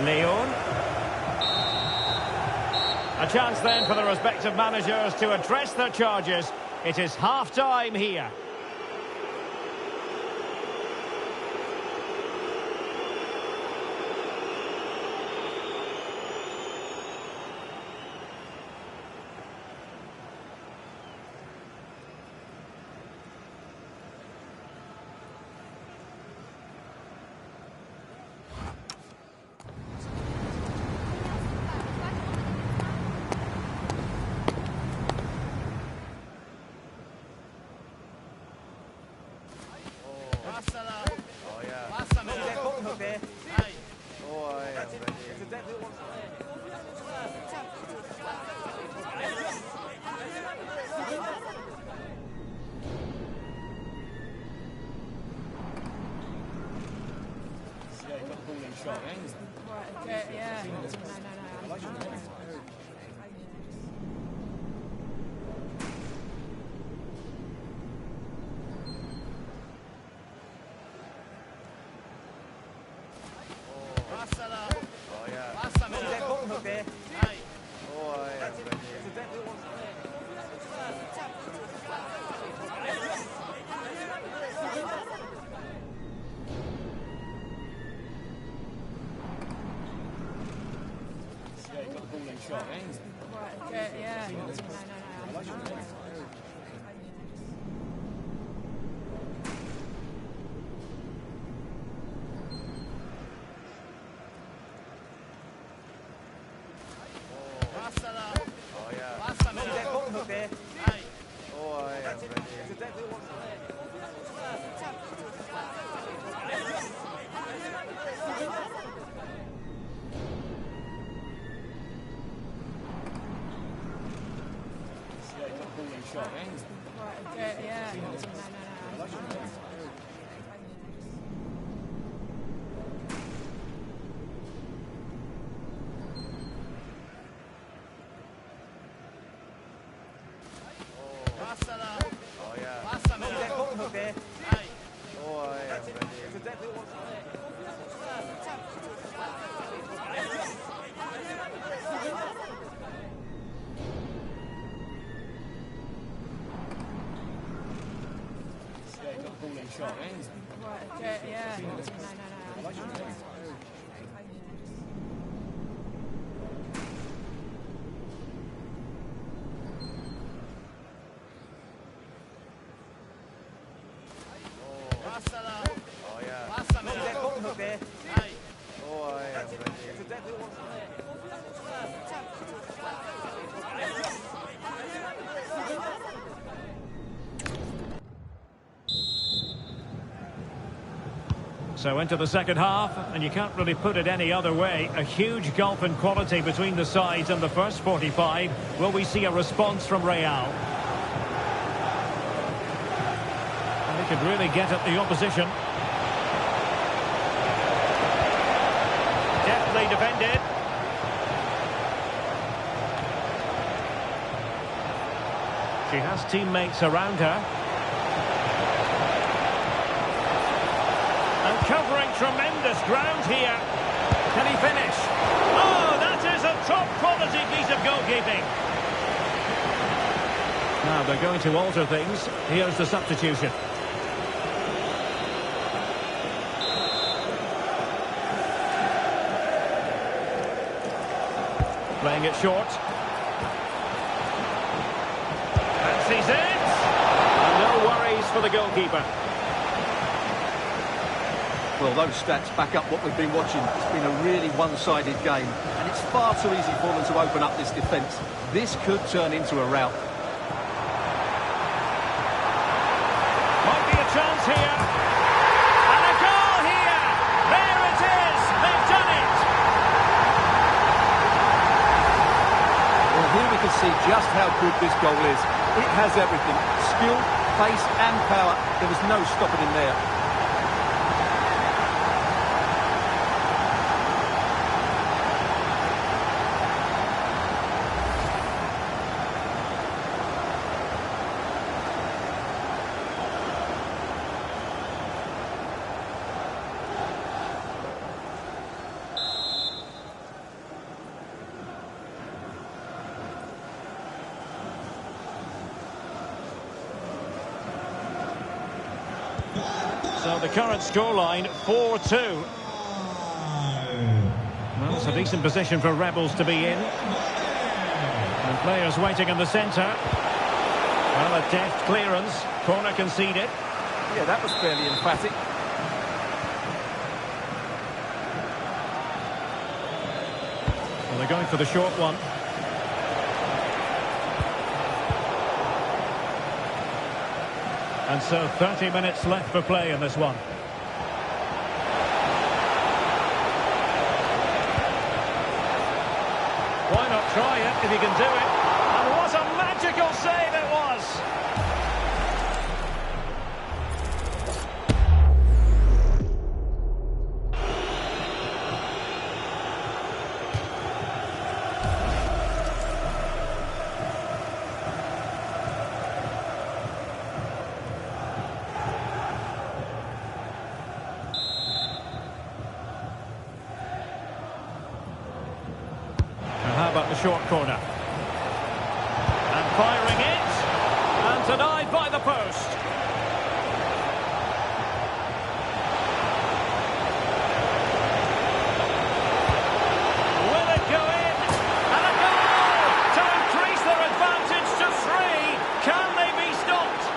Leon. A chance then for the respective managers to address their charges. It is half-time here. So into the second half, and you can't really put it any other way. A huge gulf in quality between the sides in the first 45. Will we see a response from Real? And they could really get at the opposition. Deftly defended. She has teammates around her. Covering tremendous ground here. Can he finish? Oh, that is a top-quality piece of goalkeeping. Now they're going to alter things. Here's the substitution. Playing it short. Fancies it. And no worries for the goalkeeper. Well, those stats back up what we've been watching. It's been a really one-sided game, and it's far too easy for them to open up this defence. This could turn into a rout. Might be a chance here. And a goal here. There it is. They've done it. Well, here we can see just how good this goal is. It has everything. Skill, pace and power. There was no stopping him there. So the current scoreline, 4-2. Well, it's a decent position for Rebels to be in. And players waiting in the centre. Well, a deft clearance. Corner conceded. Yeah, that was fairly emphatic. Well, they're going for the short one. And so 30 minutes left for play in this one. Why not try it if you can do it? And what a magical save it was! How about the short corner? And firing it. And denied by the post. Will it go in? And a goal! To increase their advantage to 3. Can they be stopped?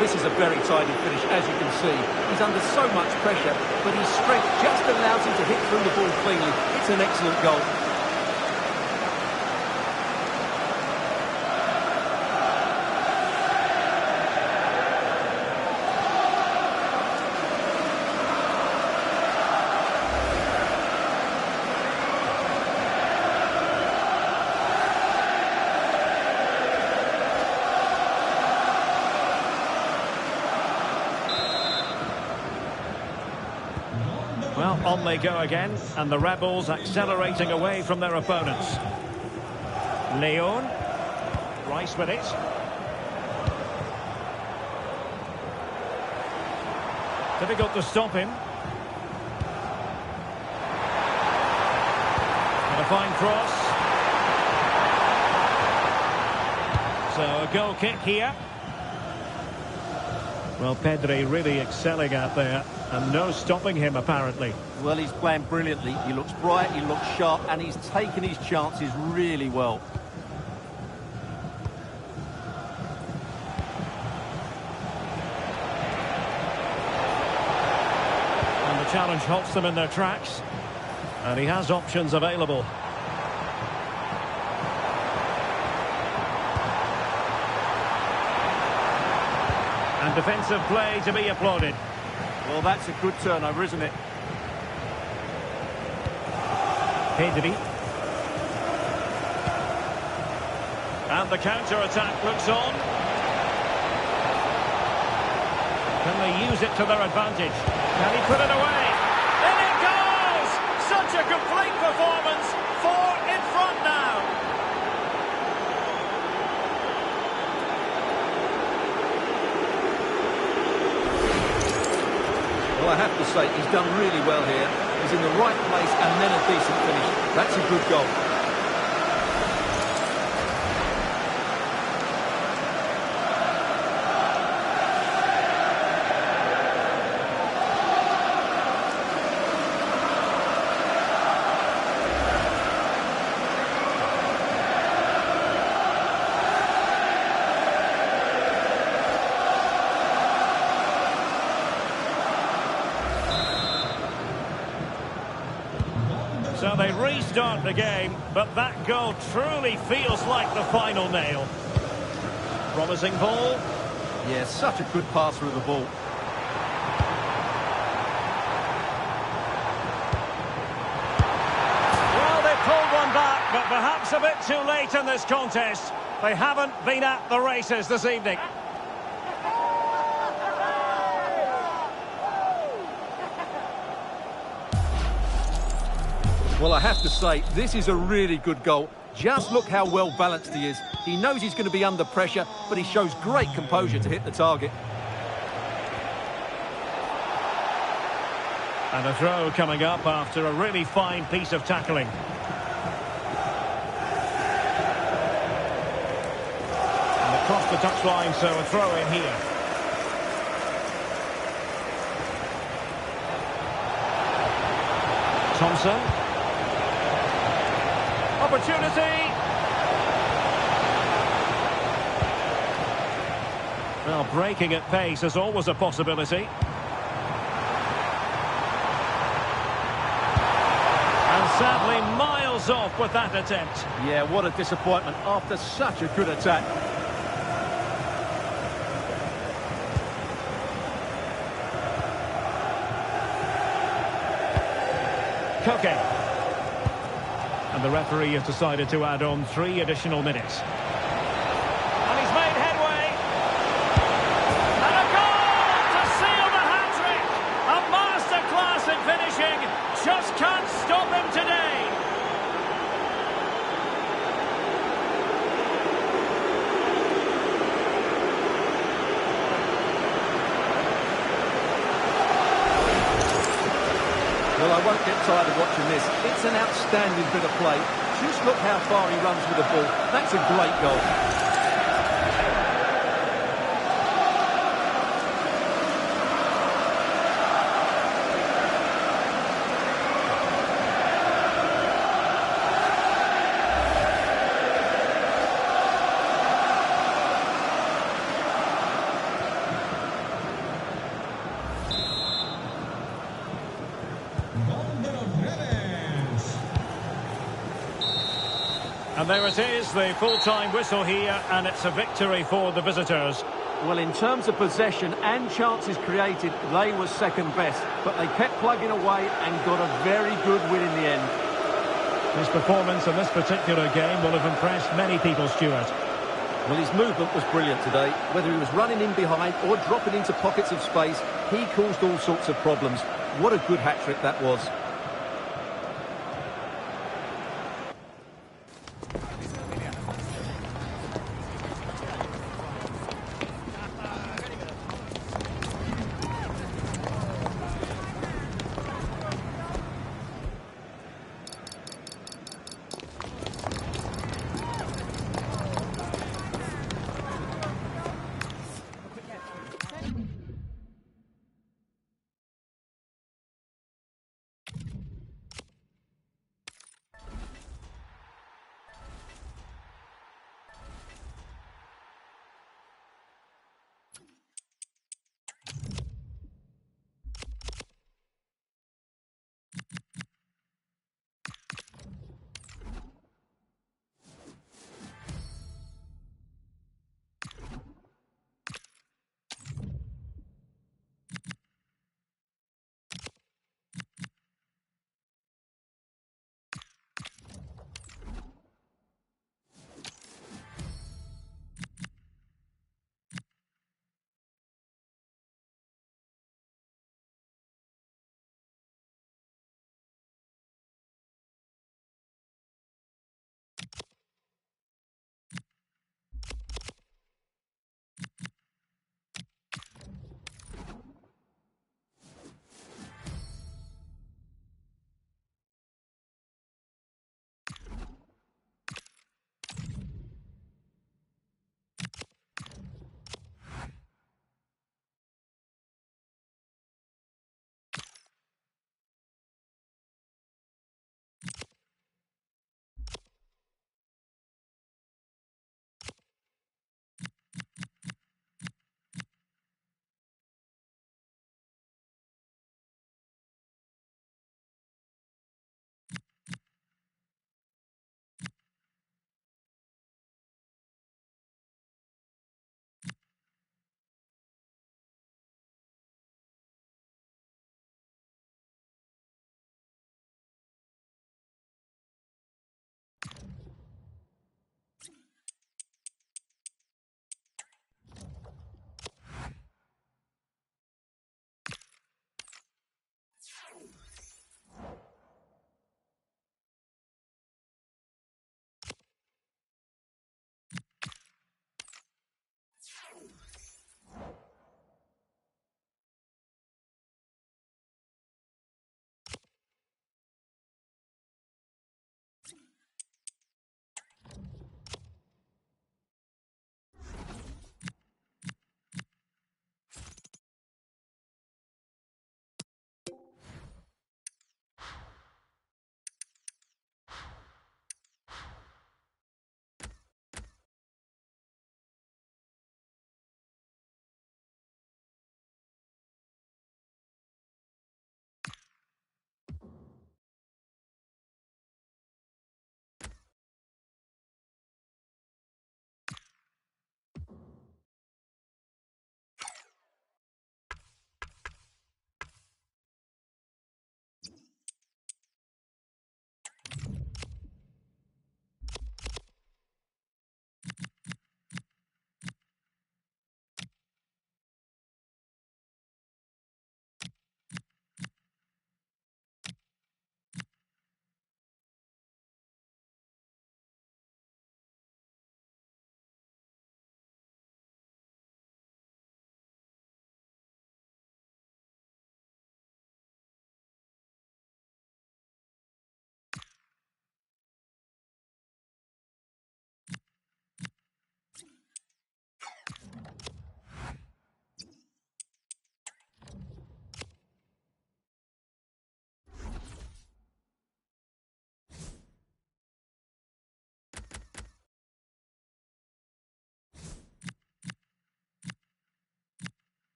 This is a very tidy finish, as you can see. He's under so much pressure, but his strength just allows him to hit through the ball cleanly. It's an excellent goal. Well, on they go again, and the Rebels accelerating away from their opponents. Leon. Rice with it. Difficult to stop him. And a fine cross. So a goal kick here. Well, Pedri really excelling out there, and no stopping him, apparently. Well, he's playing brilliantly. He looks bright, he looks sharp, and he's taken his chances really well. And the challenge halts them in their tracks. And he has options available. And defensive play to be applauded. Well, that's a good turnover, isn't it? Pedri. And the counter-attack looks on. Can they use it to their advantage? Can he put it away? In it goes! Such a complete performance. 4 in front now. Well, I have to say, he's done really well here. He's in the right place and then a decent finish. That's a good goal. So they restart the game, but that goal truly feels like the final nail. Promising ball. Yeah, such a good passer of the ball. Well, they pulled one back, but perhaps a bit too late in this contest. They haven't been at the races this evening. Well, I have to say, this is a really good goal. Just look how well balanced he is. He knows he's going to be under pressure, but he shows great composure to hit the target. And a throw coming up after a really fine piece of tackling. touchline, so a throw in here. Thompson. Opportunity. Well, breaking at pace is always a possibility. And sadly, miles off with that attempt. Yeah, what a disappointment after such a good attack. Koke. And the referee has decided to add on 3 additional minutes. And he's made headway. And a goal to seal the hat-trick. A masterclass in finishing. Just can't stop him today. Well, I won't get tired of watching this. It's an outstanding bit of play. Just look how far he runs with the ball. That's a great goal. And there it is, the full-time whistle here, and it's a victory for the visitors. Well, in terms of possession and chances created, they were second best. But they kept plugging away and got a very good win in the end. His performance in this particular game will have impressed many people, Stuart. Well, his movement was brilliant today. Whether he was running in behind or dropping into pockets of space, he caused all sorts of problems. What a good hat-trick that was.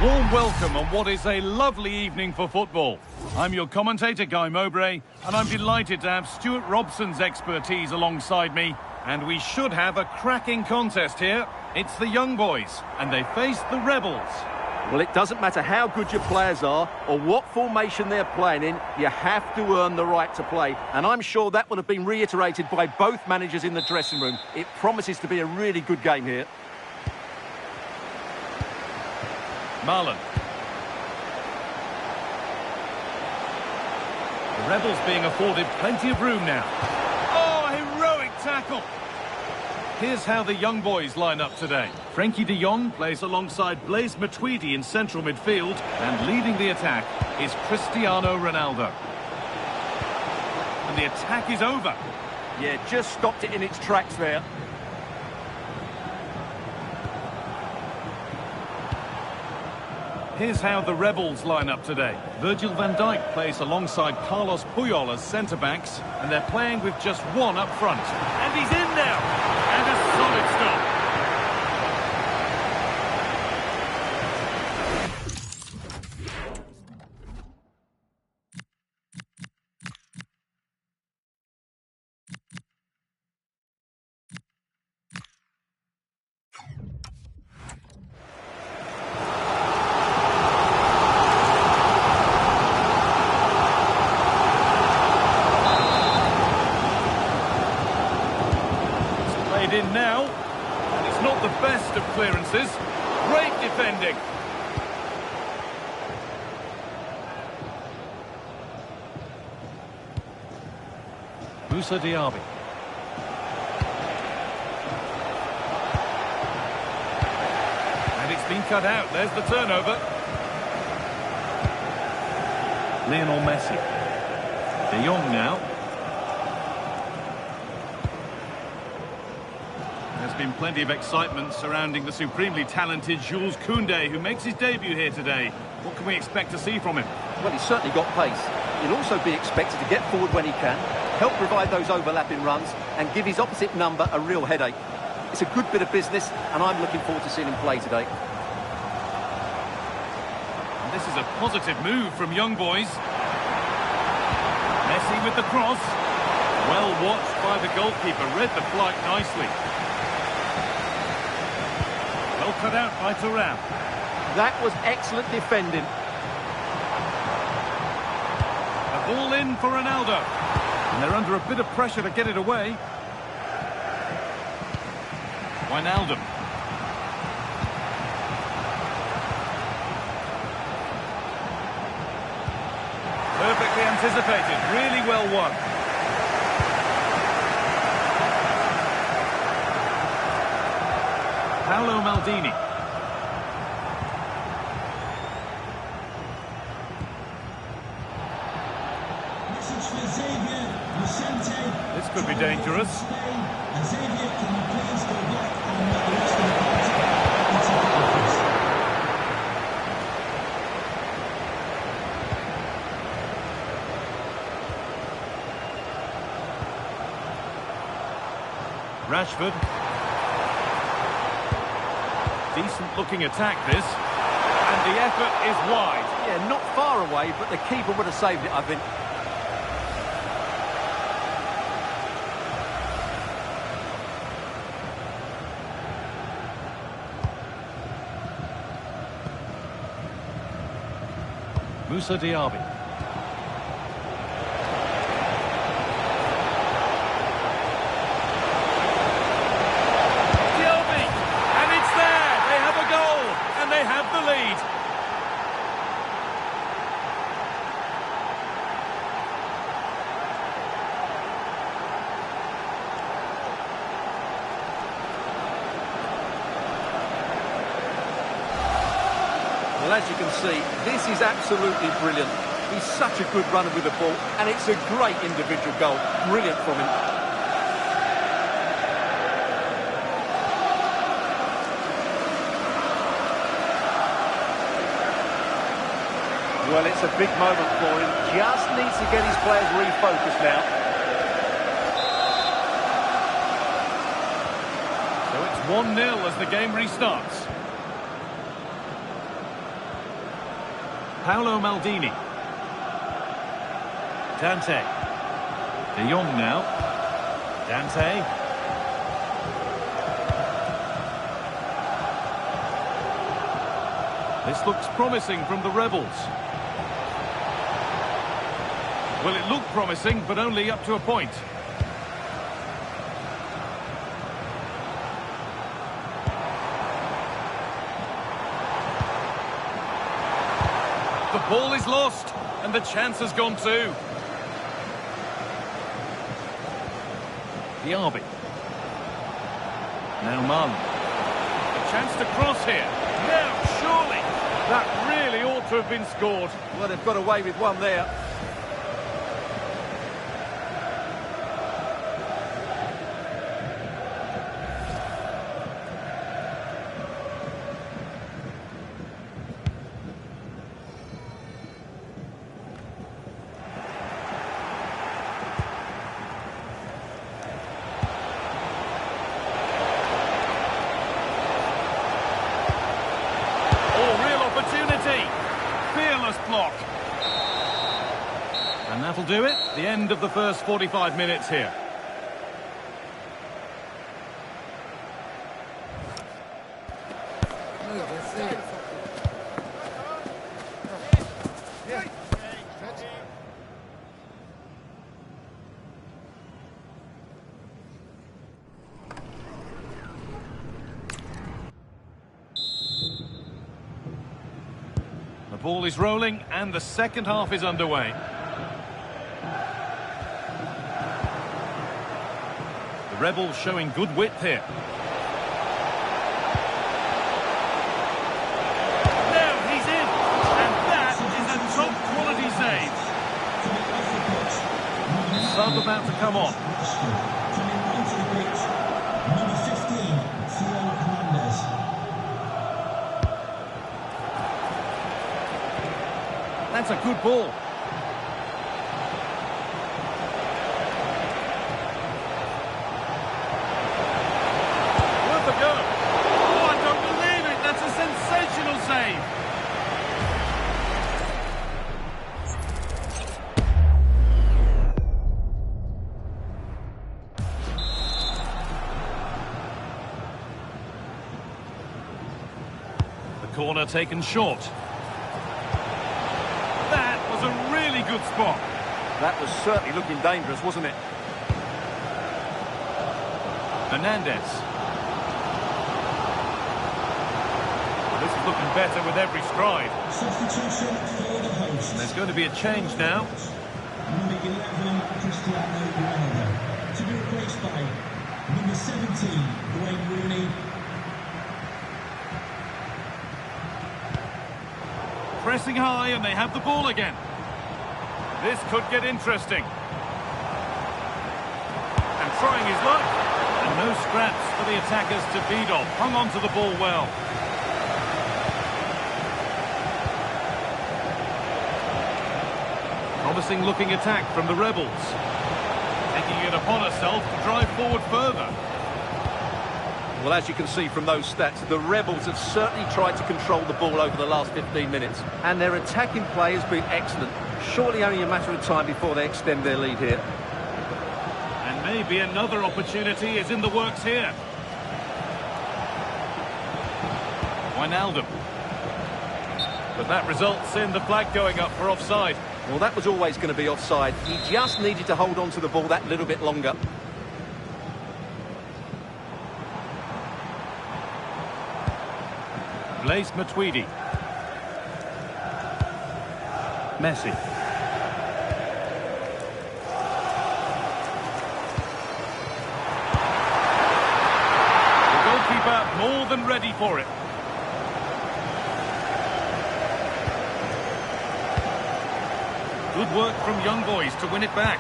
A warm welcome on what is a lovely evening for football. I'm your commentator, Guy Mowbray, and I'm delighted to have Stuart Robson's expertise alongside me. And we should have a cracking contest here. It's the young boys, and they face the rebels. Well, it doesn't matter how good your players are or what formation they're playing in, you have to earn the right to play. And I'm sure that would have been reiterated by both managers in the dressing room. It promises to be a really good game here. Marlon. The rebels being afforded plenty of room now. Oh, heroic tackle! Here's how the young boys line up today. Frenkie de Jong plays alongside Blaise Matuidi in central midfield, and leading the attack is Cristiano Ronaldo. And the attack is over. Yeah, just stopped it in its tracks there. Here's how the rebels line up today. Virgil van Dijk plays alongside Carlos Puyol as centre-backs, and they're playing with just one up front. And he's in now! And a solid stop. In now, and it's not the best of clearances. Great defending. Moussa Diaby. And it's been cut out. There's the turnover. Lionel Messi. De Jong now. There's been plenty of excitement surrounding the supremely talented Jules Koundé, who makes his debut here today. What can we expect to see from him? Well, he's certainly got pace. He'll also be expected to get forward when he can, help provide those overlapping runs, and give his opposite number a real headache. It's a good bit of business, and I'm looking forward to seeing him play today. And this is a positive move from young boys. Messi with the cross. Well watched by the goalkeeper, read the flight nicely. Well cut out by Thuram. That was excellent defending. A ball in for Ronaldo. And they're under a bit of pressure to get it away. Wijnaldum. Perfectly anticipated, really well won. Paolo Maldini. This could be dangerous. Rashford. Decent looking attack this. And the effort is wide. Yeah, not far away, but the keeper would have saved it, I think. Moussa Diaby. Diaby! And it's there! They have a goal! And they have the lead! Well, as you can see, this is absolutely brilliant. He's such a good runner with the ball, and it's a great individual goal. Brilliant from him. Well, it's a big moment for him. Just needs to get his players refocused now. So it's 1-0 as the game restarts. Paolo Maldini. Dante. De Jong now. Dante. This looks promising from the Rebels. Well, it looked promising, but only up to a point. The ball is lost, and the chance has gone too. Diaby. Now Mann. A chance to cross here. Now, surely. That really ought to have been scored. Well, they've got away with one there. Fearless block. And that'll do it. The end of the first 45 minutes here. The ball is rolling and the second half is underway. The Rebels showing good width here. Now he's in, and that is a top quality save. Sub about to come on. Number 15, Theo Hernandez. That's a good ball. Worth a go. Oh, I don't believe it. That's a sensational save. The corner taken short. A really good spot. That was certainly looking dangerous, wasn't it? Hernandez. Well, this is looking better with every stride. Substitution for the host. There's going to be a change now. Number 11, Cristiano Ronaldo. To be replaced by number 17, Wayne Rooney. Pressing high and they have the ball again. This could get interesting. And trying his luck. And no scraps for the attackers to feed off. Hung on to the ball well. Promising looking attack from the Rebels. Taking it upon herself to drive forward further. Well, as you can see from those stats, the Rebels have certainly tried to control the ball over the last 15 minutes. And their attacking play has been excellent. Surely only a matter of time before they extend their lead here. And maybe another opportunity is in the works here. Wijnaldum. But that results in the flag going up for offside. Well, that was always going to be offside. He just needed to hold on to the ball that little bit longer. Blaise Matuidi. Messi. The goalkeeper more than ready for it. Good work from young boys to win it back.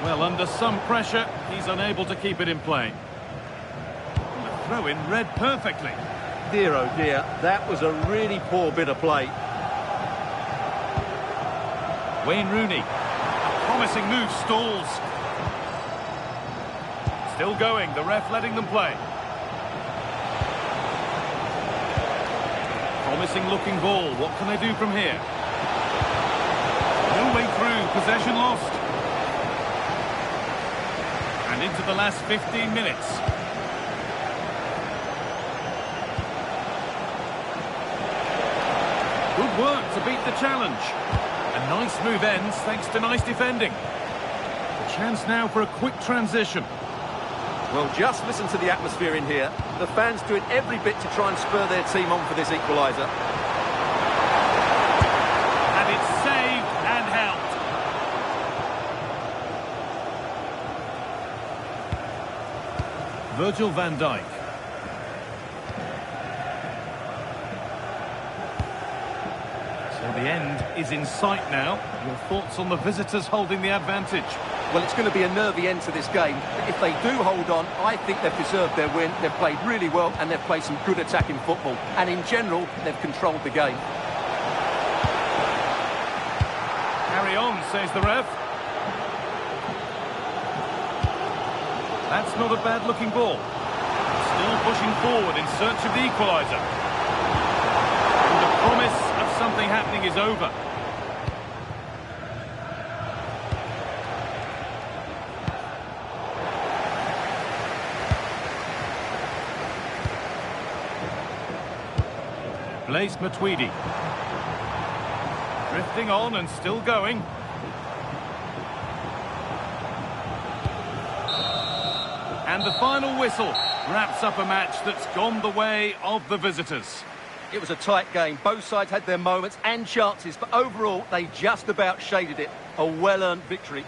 Well, under some pressure, he's unable to keep it in play. And the throw-in read perfectly. Dear, oh dear, that was a really poor bit of play. Wayne Rooney. A promising move stalls. Still going, the ref letting them play. Promising looking ball, what can they do from here? No way through, possession lost. And into the last 15 minutes. Good work to beat the challenge. A nice move ends thanks to nice defending. A chance now for a quick transition. Well, just listen to the atmosphere in here. The fans doing every bit to try and spur their team on for this equaliser. And it's saved and helped. Virgil van Dijk. So the end is in sight now. Your thoughts on the visitors holding the advantage? Well, it's going to be a nervy end to this game. But if they do hold on, I think they've deserved their win. They've played really well and they've played some good attacking football. And in general, they've controlled the game. Carry on, says the ref. That's not a bad-looking ball. Still pushing forward in search of the equaliser. And the promise of something happening is over. Blaise Matuidi. Drifting on and still going. And the final whistle wraps up a match that's gone the way of the visitors. It was a tight game. Both sides had their moments and chances, but overall, they just about shaded it. A well-earned victory.